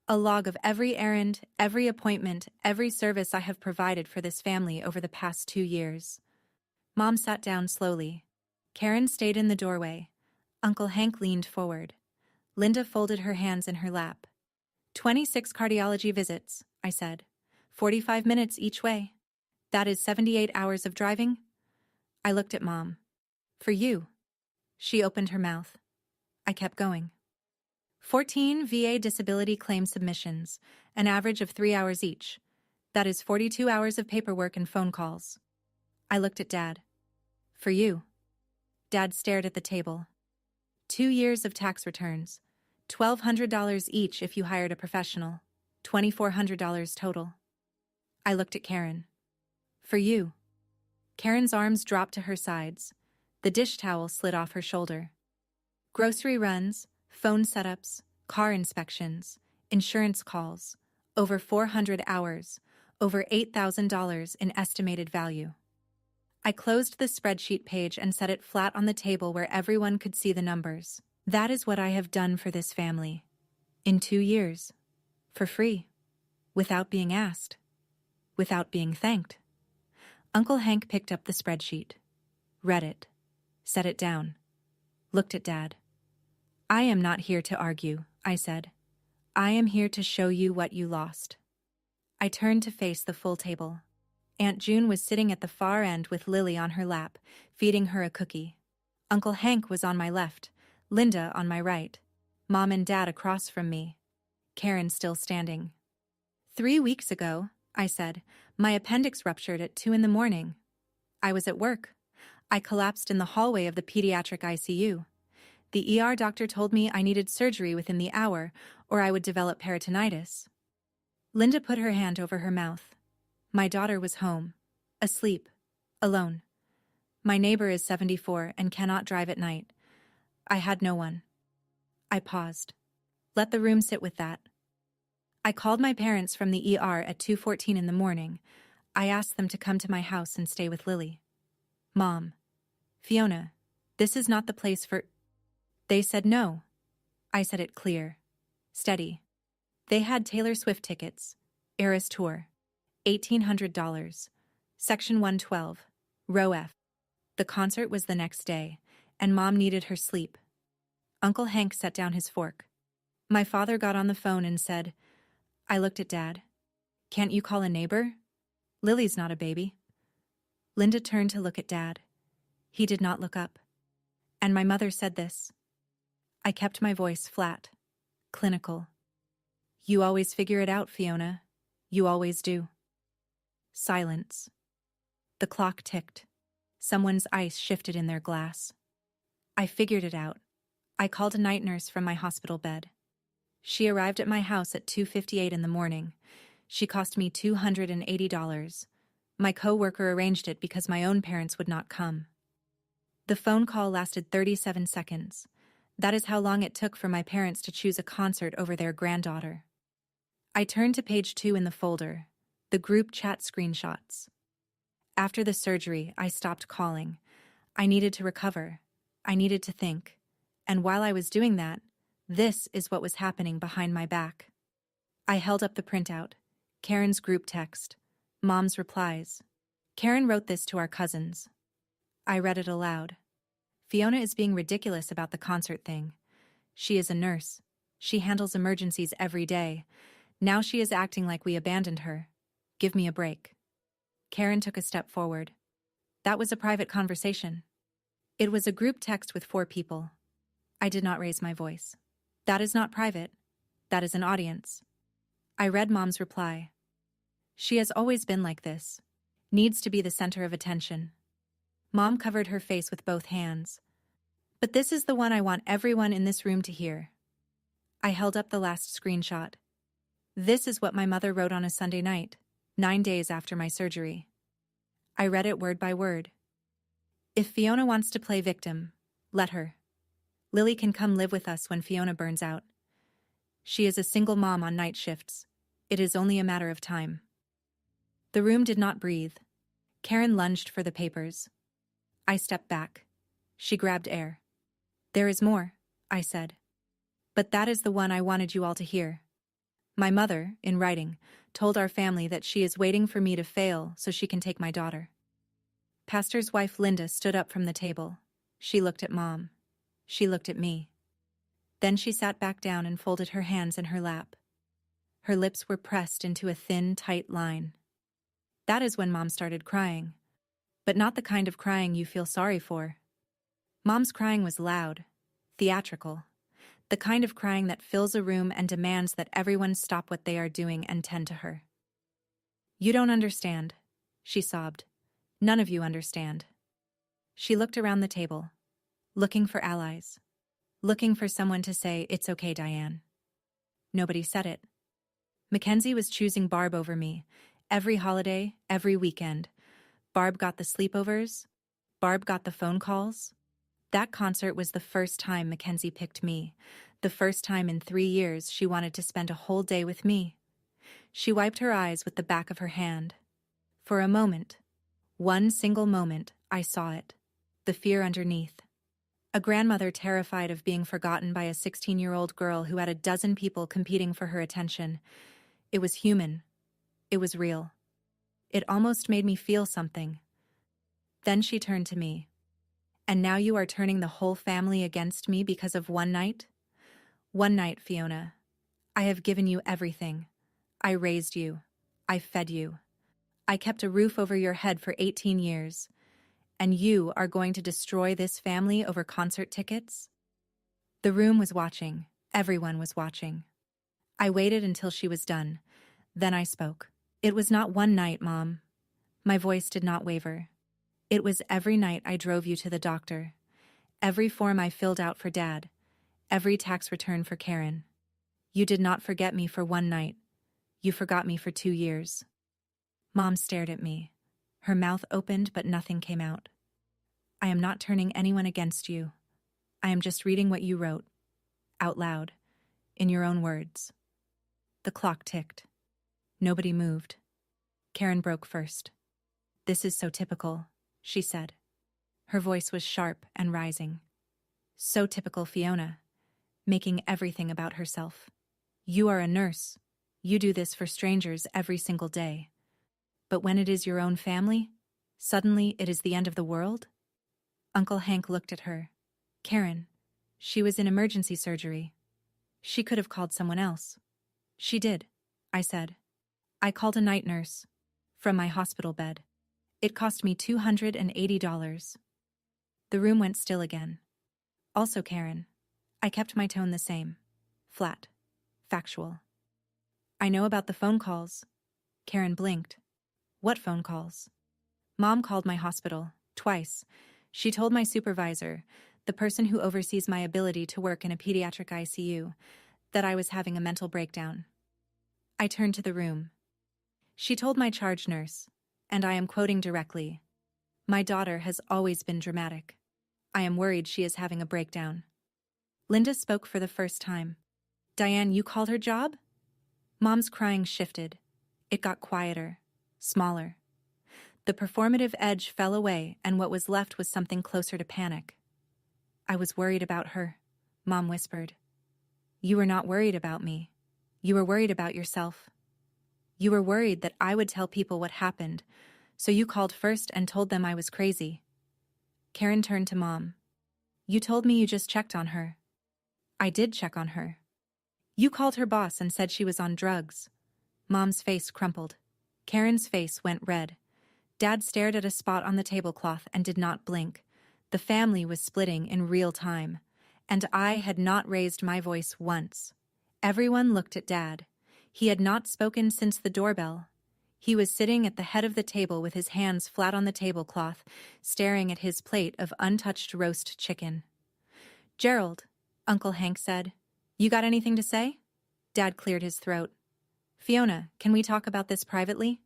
A log of every errand, every appointment, every service I have provided for this family over the past 2 years. Mom sat down slowly. Karen stayed in the doorway. Uncle Hank leaned forward. Linda folded her hands in her lap. 26 cardiology visits, I said. 45 minutes each way. That is 78 hours of driving? I looked at Mom. For you. She opened her mouth. I kept going. 14 VA disability claim submissions, an average of 3 hours each. That is 42 hours of paperwork and phone calls. I looked at Dad. For you. Dad stared at the table. 2 years of tax returns. $1,200 each if you hired a professional. $2,400 total. I looked at Karen. For you. Karen's arms dropped to her sides. The dish towel slid off her shoulder. Grocery runs, phone setups, car inspections, insurance calls, over 400 hours, over $8,000 in estimated value. I closed the spreadsheet page and set it flat on the table where everyone could see the numbers. That is what I have done for this family. In 2 years. For free. Without being asked. Without being thanked. Uncle Hank picked up the spreadsheet. Read it. Set it down. Looked at Dad. I am not here to argue, I said. I am here to show you what you lost. I turned to face the full table. Aunt June was sitting at the far end with Lily on her lap, feeding her a cookie. Uncle Hank was on my left, Linda on my right, Mom and Dad across from me. Karen still standing. 3 weeks ago, I said, my appendix ruptured at 2 a.m. I was at work. I collapsed in the hallway of the pediatric ICU. The ER doctor told me I needed surgery within the hour or I would develop peritonitis. Linda put her hand over her mouth. My daughter was home, asleep, alone. My neighbor is 74 and cannot drive at night. I had no one. I paused. Let the room sit with that. I called my parents from the ER at 2:14 in the morning. I asked them to come to my house and stay with Lily. Mom, Fiona, this is not the place for... They said no. I said it clear, steady. They had Taylor Swift tickets, Eras Tour, $1,800, Section 112, Row F. The concert was the next day, and Mom needed her sleep. Uncle Hank set down his fork. My father got on the phone and said, I looked at Dad. Can't you call a neighbor? Lily's not a baby. Linda turned to look at Dad. He did not look up. And my mother said this. I kept my voice flat, clinical. You always figure it out, Fiona. You always do. Silence. The clock ticked. Someone's ice shifted in their glass. I figured it out. I called a night nurse from my hospital bed. She arrived at my house at 2:58 in the morning. She cost me $280. My co-worker arranged it because my own parents would not come. The phone call lasted 37 seconds. That is how long it took for my parents to choose a concert over their granddaughter. I turned to page 2 in the folder, the group chat screenshots. After the surgery, I stopped calling. I needed to recover. I needed to think. And while I was doing that, this is what was happening behind my back. I held up the printout. Karen's group text. Mom's replies. Karen wrote this to our cousins. I read it aloud. Fiona is being ridiculous about the concert thing. She is a nurse. She handles emergencies every day. Now she is acting like we abandoned her. Give me a break. Karen took a step forward. That was a private conversation. It was a group text with 4 people. I did not raise my voice. That is not private. That is an audience. I read Mom's reply. She has always been like this. Needs to be the center of attention. Mom covered her face with both hands. But this is the one I want everyone in this room to hear. I held up the last screenshot. This is what my mother wrote on a Sunday night, 9 days after my surgery. I read it word by word. If Fiona wants to play victim, let her. Lily can come live with us when Fiona burns out. She is a single mom on night shifts. It is only a matter of time. The room did not breathe. Karen lunged for the papers. I stepped back. She grabbed air. There is more, I said. But that is the one I wanted you all to hear. My mother, in writing, told our family that she is waiting for me to fail so she can take my daughter. Pastor's wife Linda stood up from the table. She looked at Mom. She looked at me. Then she sat back down and folded her hands in her lap. Her lips were pressed into a thin, tight line. That is when Mom started crying. But not the kind of crying you feel sorry for. Mom's crying was loud, theatrical. The kind of crying that fills a room and demands that everyone stop what they are doing and tend to her. You don't understand, she sobbed. None of you understand. She looked around the table, looking for allies, looking for someone to say, it's okay, Diane. Nobody said it. Mackenzie was choosing Barb over me, every holiday, every weekend. Barb got the sleepovers. Barb got the phone calls. That concert was the first time Mackenzie picked me, the first time in 3 years she wanted to spend a whole day with me. She wiped her eyes with the back of her hand. For a moment, one single moment, I saw it, the fear underneath. A grandmother terrified of being forgotten by a 16-year-old girl who had a dozen people competing for her attention. It was human. It was real. It almost made me feel something. Then she turned to me. And now you are turning the whole family against me because of one night? One night, Fiona. I have given you everything. I raised you. I fed you. I kept a roof over your head for 18 years. And you are going to destroy this family over concert tickets? The room was watching. Everyone was watching. I waited until she was done. Then I spoke. It was not one night, Mom. My voice did not waver. It was every night I drove you to the doctor. Every form I filled out for Dad. Every tax return for Karen. You did not forget me for one night. You forgot me for 2 years. Mom stared at me. Her mouth opened but nothing came out. I am not turning anyone against you. I am just reading what you wrote. Out loud. In your own words. The clock ticked. Nobody moved. Karen broke first. This is so typical, she said. Her voice was sharp and rising. So typical Fiona. Making everything about herself. You are a nurse. You do this for strangers every single day. But when it is your own family, suddenly it is the end of the world? Uncle Hank looked at her. Karen. She was in emergency surgery. She could have called someone else. She did, I said. I called a night nurse. From my hospital bed. It cost me $280. The room went still again. Also Karen. I kept my tone the same. Flat. Factual. I know about the phone calls. Karen blinked. What phone calls? Mom called my hospital, twice. She told my supervisor, the person who oversees my ability to work in a pediatric ICU, that I was having a mental breakdown. I turned to the room. She told my charge nurse, and I am quoting directly, my daughter has always been dramatic. I am worried she is having a breakdown. Linda spoke for the first time. Diane, you called her job? Mom's crying shifted. It got quieter, smaller. The performative edge fell away, and what was left was something closer to panic. I was worried about her, Mom whispered. You were not worried about me. You were worried about yourself. You were worried that I would tell people what happened, so you called first and told them I was crazy. Karen turned to Mom. You told me you just checked on her. I did check on her. You called her boss and said she was on drugs. Mom's face crumpled. Karen's face went red. Dad stared at a spot on the tablecloth and did not blink. The family was splitting in real time, and I had not raised my voice once. Everyone looked at Dad. He had not spoken since the doorbell. He was sitting at the head of the table with his hands flat on the tablecloth, staring at his plate of untouched roast chicken. Gerald, Uncle Hank said, you got anything to say? Dad cleared his throat. Fiona, can we talk about this privately?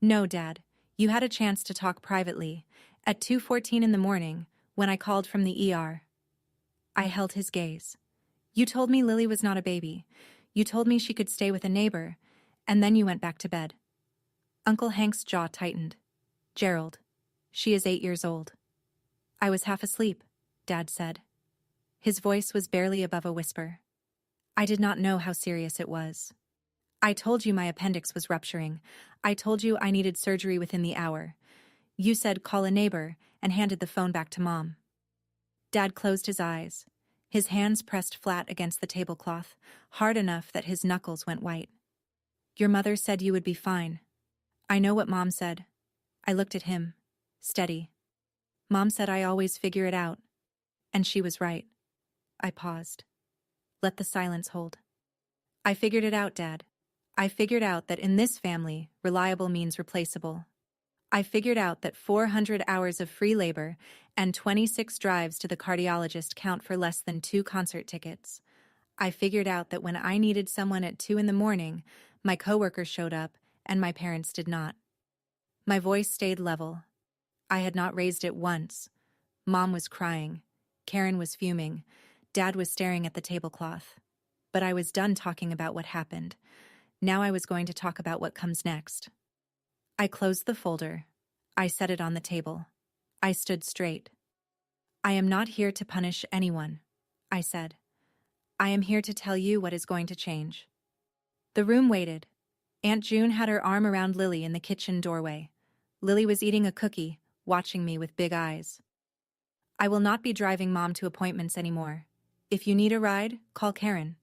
No, Dad. You had a chance to talk privately, at 2:14 in the morning, when I called from the ER. I held his gaze. You told me Lily was not a baby. You told me she could stay with a neighbor, and then you went back to bed. Uncle Hank's jaw tightened. Gerald, she is 8 years old. I was half asleep, Dad said. His voice was barely above a whisper. I did not know how serious it was. I told you my appendix was rupturing. I told you I needed surgery within the hour. You said call a neighbor and handed the phone back to Mom. Dad closed his eyes. His hands pressed flat against the tablecloth, hard enough that his knuckles went white. Your mother said you would be fine. I know what Mom said. I looked at him. Steady. Mom said I always figure it out. And she was right. I paused. Let the silence hold. I figured it out, Dad. I figured out that in this family, reliable means replaceable. I figured out that 400 hours of free labor and 26 drives to the cardiologist count for less than 2 concert tickets. I figured out that when I needed someone at 2 in the morning, my coworker showed up and my parents did not. My voice stayed level. I had not raised it once. Mom was crying. Karen was fuming. Dad was staring at the tablecloth. But I was done talking about what happened. Now I was going to talk about what comes next. I closed the folder. I set it on the table. I stood straight. I am not here to punish anyone, I said. I am here to tell you what is going to change. The room waited. Aunt June had her arm around Lily in the kitchen doorway. Lily was eating a cookie, watching me with big eyes. I will not be driving Mom to appointments anymore. If you need a ride, call Karen,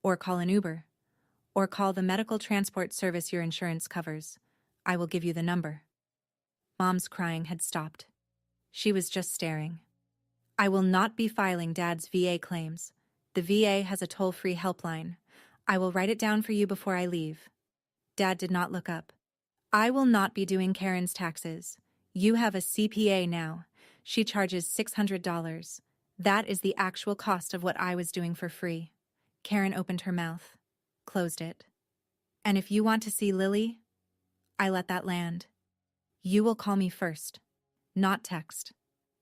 or call an Uber, or call the medical transport service your insurance covers. I will give you the number. Mom's crying had stopped. She was just staring. I will not be filing Dad's VA claims. The VA has a toll-free helpline. I will write it down for you before I leave. Dad did not look up. I will not be doing Karen's taxes. You have a CPA now. She charges $600. That is the actual cost of what I was doing for free. Karen opened her mouth, closed it. And if you want to see Lily, I let that land. You will call me first. Not text.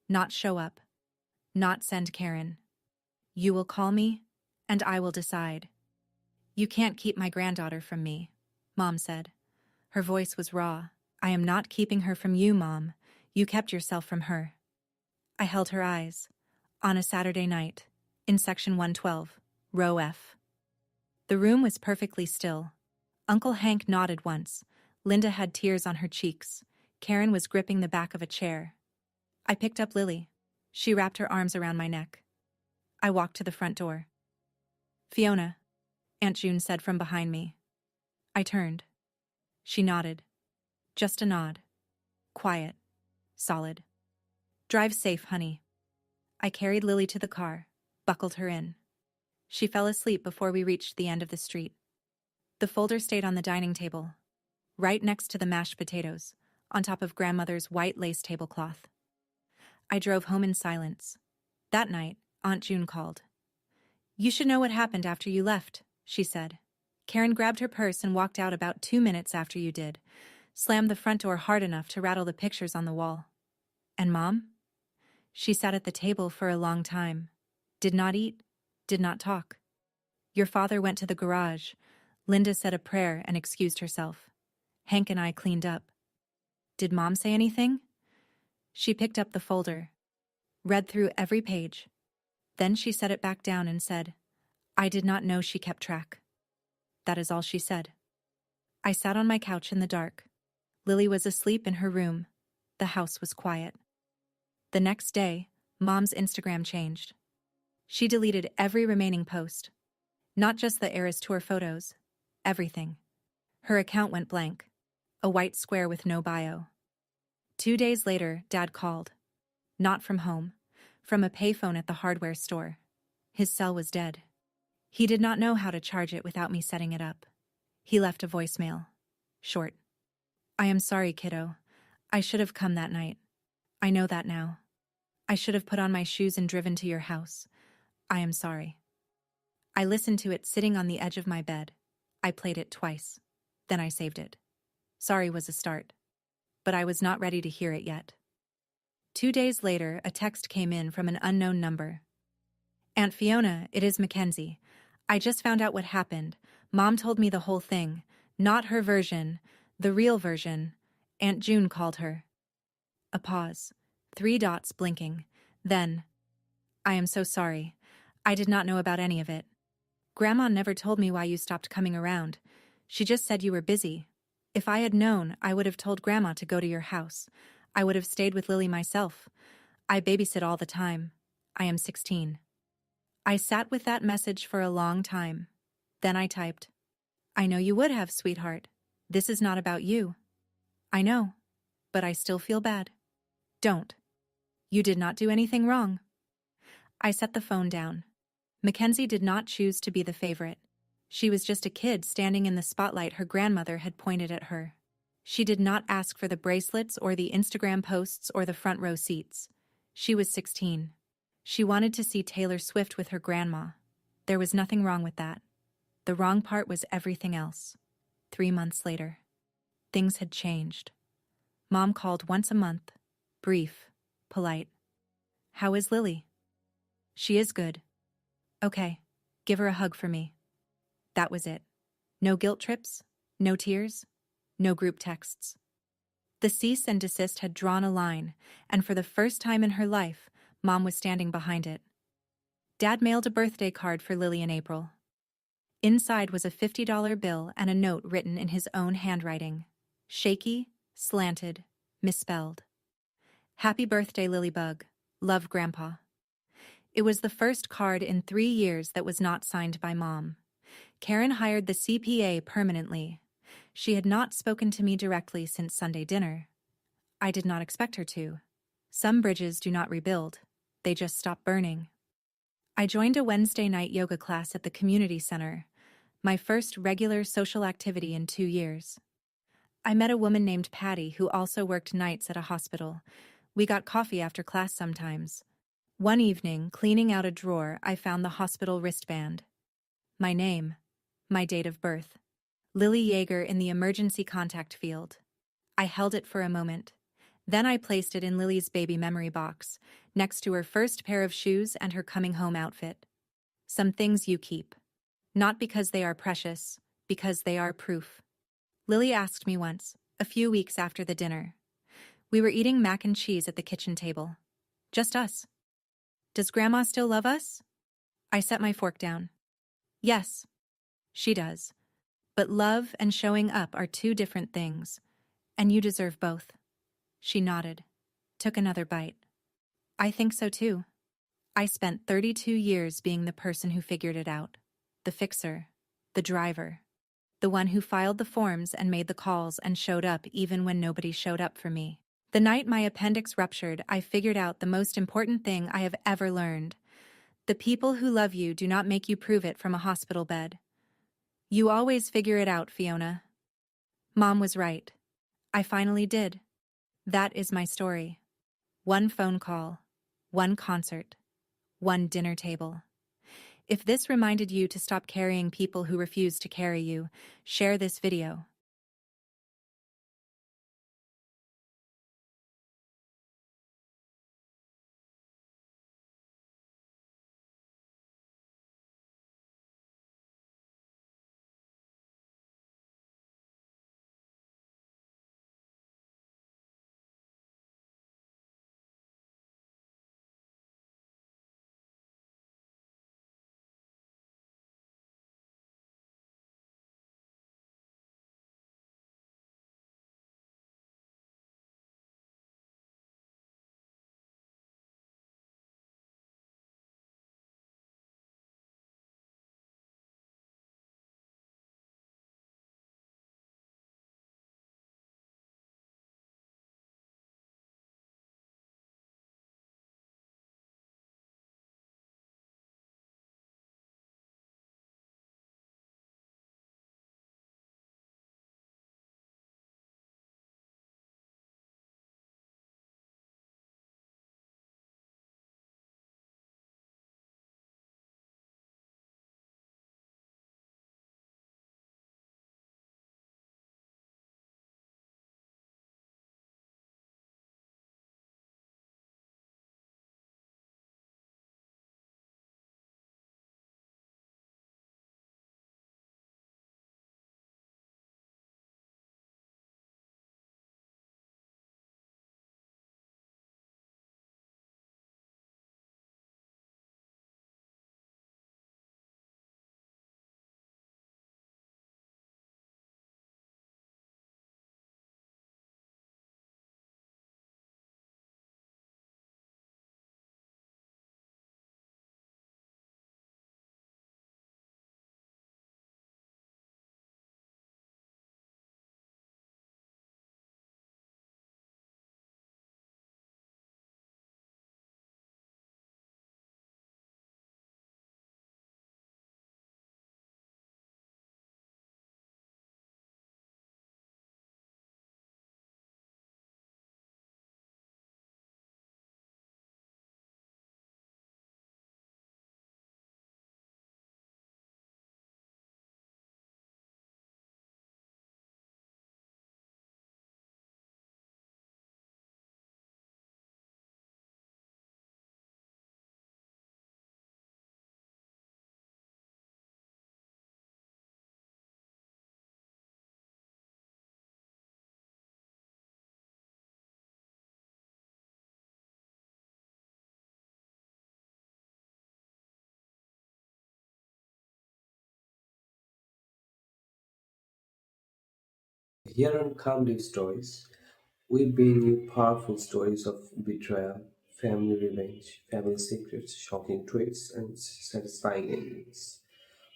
Not show up. Not send Karen. You will call me, and I will decide. You can't keep my granddaughter from me, Mom said. Her voice was raw. I am not keeping her from you, Mom. You kept yourself from her. I held her eyes. On a Saturday night, in section 112, row F. The room was perfectly still. Uncle Hank nodded once. Linda had tears on her cheeks. Karen was gripping the back of a chair. I picked up Lily. She wrapped her arms around my neck. I walked to the front door. Fiona, Aunt June said from behind me. I turned. She nodded. Just a nod. Quiet. Solid. Drive safe, honey. I carried Lily to the car, buckled her in. She fell asleep before we reached the end of the street. The folder stayed on the dining table, right next to the mashed potatoes, on top of grandmother's white lace tablecloth. I drove home in silence. That night, Aunt June called. You should know what happened after you left, she said. Karen grabbed her purse and walked out about 2 minutes after you did, slammed the front door hard enough to rattle the pictures on the wall. And Mom? She sat at the table for a long time. Did not eat, did not talk. Your father went to the garage. Linda said a prayer and excused herself. Hank and I cleaned up. Did Mom say anything? She picked up the folder, read through every page. Then she set it back down and said, I did not know she kept track. That is all she said. I sat on my couch in the dark. Lily was asleep in her room. The house was quiet. The next day, Mom's Instagram changed. She deleted every remaining post. Not just the Eras Tour photos. Everything. Her account went blank. A white square with no bio. 2 days later, Dad called. Not from home. From a payphone at the hardware store. His cell was dead. He did not know how to charge it without me setting it up. He left a voicemail. Short. I am sorry, kiddo. I should have come that night. I know that now. I should have put on my shoes and driven to your house. I am sorry. I listened to it sitting on the edge of my bed. I played it twice. Then I saved it. Sorry was a start. But I was not ready to hear it yet. 2 days later, a text came in from an unknown number. Aunt Fiona, it is Mackenzie. I just found out what happened. Mom told me the whole thing. Not her version, the real version. Aunt June called her. A pause. 3 dots blinking. Then, I am so sorry. I did not know about any of it. Grandma never told me why you stopped coming around. She just said you were busy. If I had known, I would have told Grandma to go to your house. I would have stayed with Lily myself. I babysit all the time. I am 16. I sat with that message for a long time. Then I typed, I know you would have, sweetheart. This is not about you. I know, but I still feel bad. Don't. You did not do anything wrong. I set the phone down. Mackenzie did not choose to be the favorite. She was just a kid standing in the spotlight her grandmother had pointed at her. She did not ask for the bracelets or the Instagram posts or the front row seats. She was 16. She wanted to see Taylor Swift with her grandma. There was nothing wrong with that. The wrong part was everything else. 3 months later. Things had changed. Mom called once a month. Brief. Polite. How is Lily? She is good. Okay. Give her a hug for me. That was it. No guilt trips. No tears. No group texts. The cease and desist had drawn a line, and for the first time in her life, Mom was standing behind it. Dad mailed a birthday card for Lily in April. Inside was a $50 bill and a note written in his own handwriting. Shaky, slanted, misspelled. Happy birthday, Lilybug. Love, Grandpa. It was the first card in 3 years that was not signed by Mom. Karen hired the CPA permanently. She had not spoken to me directly since Sunday dinner. I did not expect her to. Some bridges do not rebuild. They just stop burning. I joined a Wednesday night yoga class at the community center, my first regular social activity in 2 years. I met a woman named Patty who also worked nights at a hospital. We got coffee after class sometimes. One evening, cleaning out a drawer, I found the hospital wristband. My name. My date of birth. Lily Yeager in the emergency contact field. I held it for a moment. Then I placed it in Lily's baby memory box, next to her first pair of shoes and her coming home outfit. Some things you keep. Not because they are precious, because they are proof. Lily asked me once, a few weeks after the dinner. We were eating mac and cheese at the kitchen table. Just us. Does Grandma still love us? I set my fork down. Yes, she does. But love and showing up are two different things. And you deserve both. She nodded, took another bite. I think so too. I spent 32 years being the person who figured it out. The fixer, the driver, the one who filed the forms and made the calls and showed up even when nobody showed up for me. The night my appendix ruptured, I figured out the most important thing I have ever learned. The people who love you do not make you prove it from a hospital bed. You always figure it out, Fiona. Mom was right. I finally did. That is my story. One phone call, one concert, one dinner table. If this reminded you to stop carrying people who refuse to carry you, share this video. Here on Calm Live Stories, we bring you powerful stories of betrayal, family revenge, family secrets, shocking twists, and satisfying endings.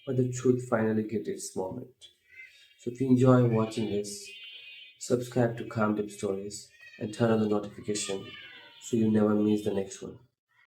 But the truth finally gets its moment. So if you enjoy watching this, subscribe to Calm Live Stories and turn on the notification so you never miss the next one.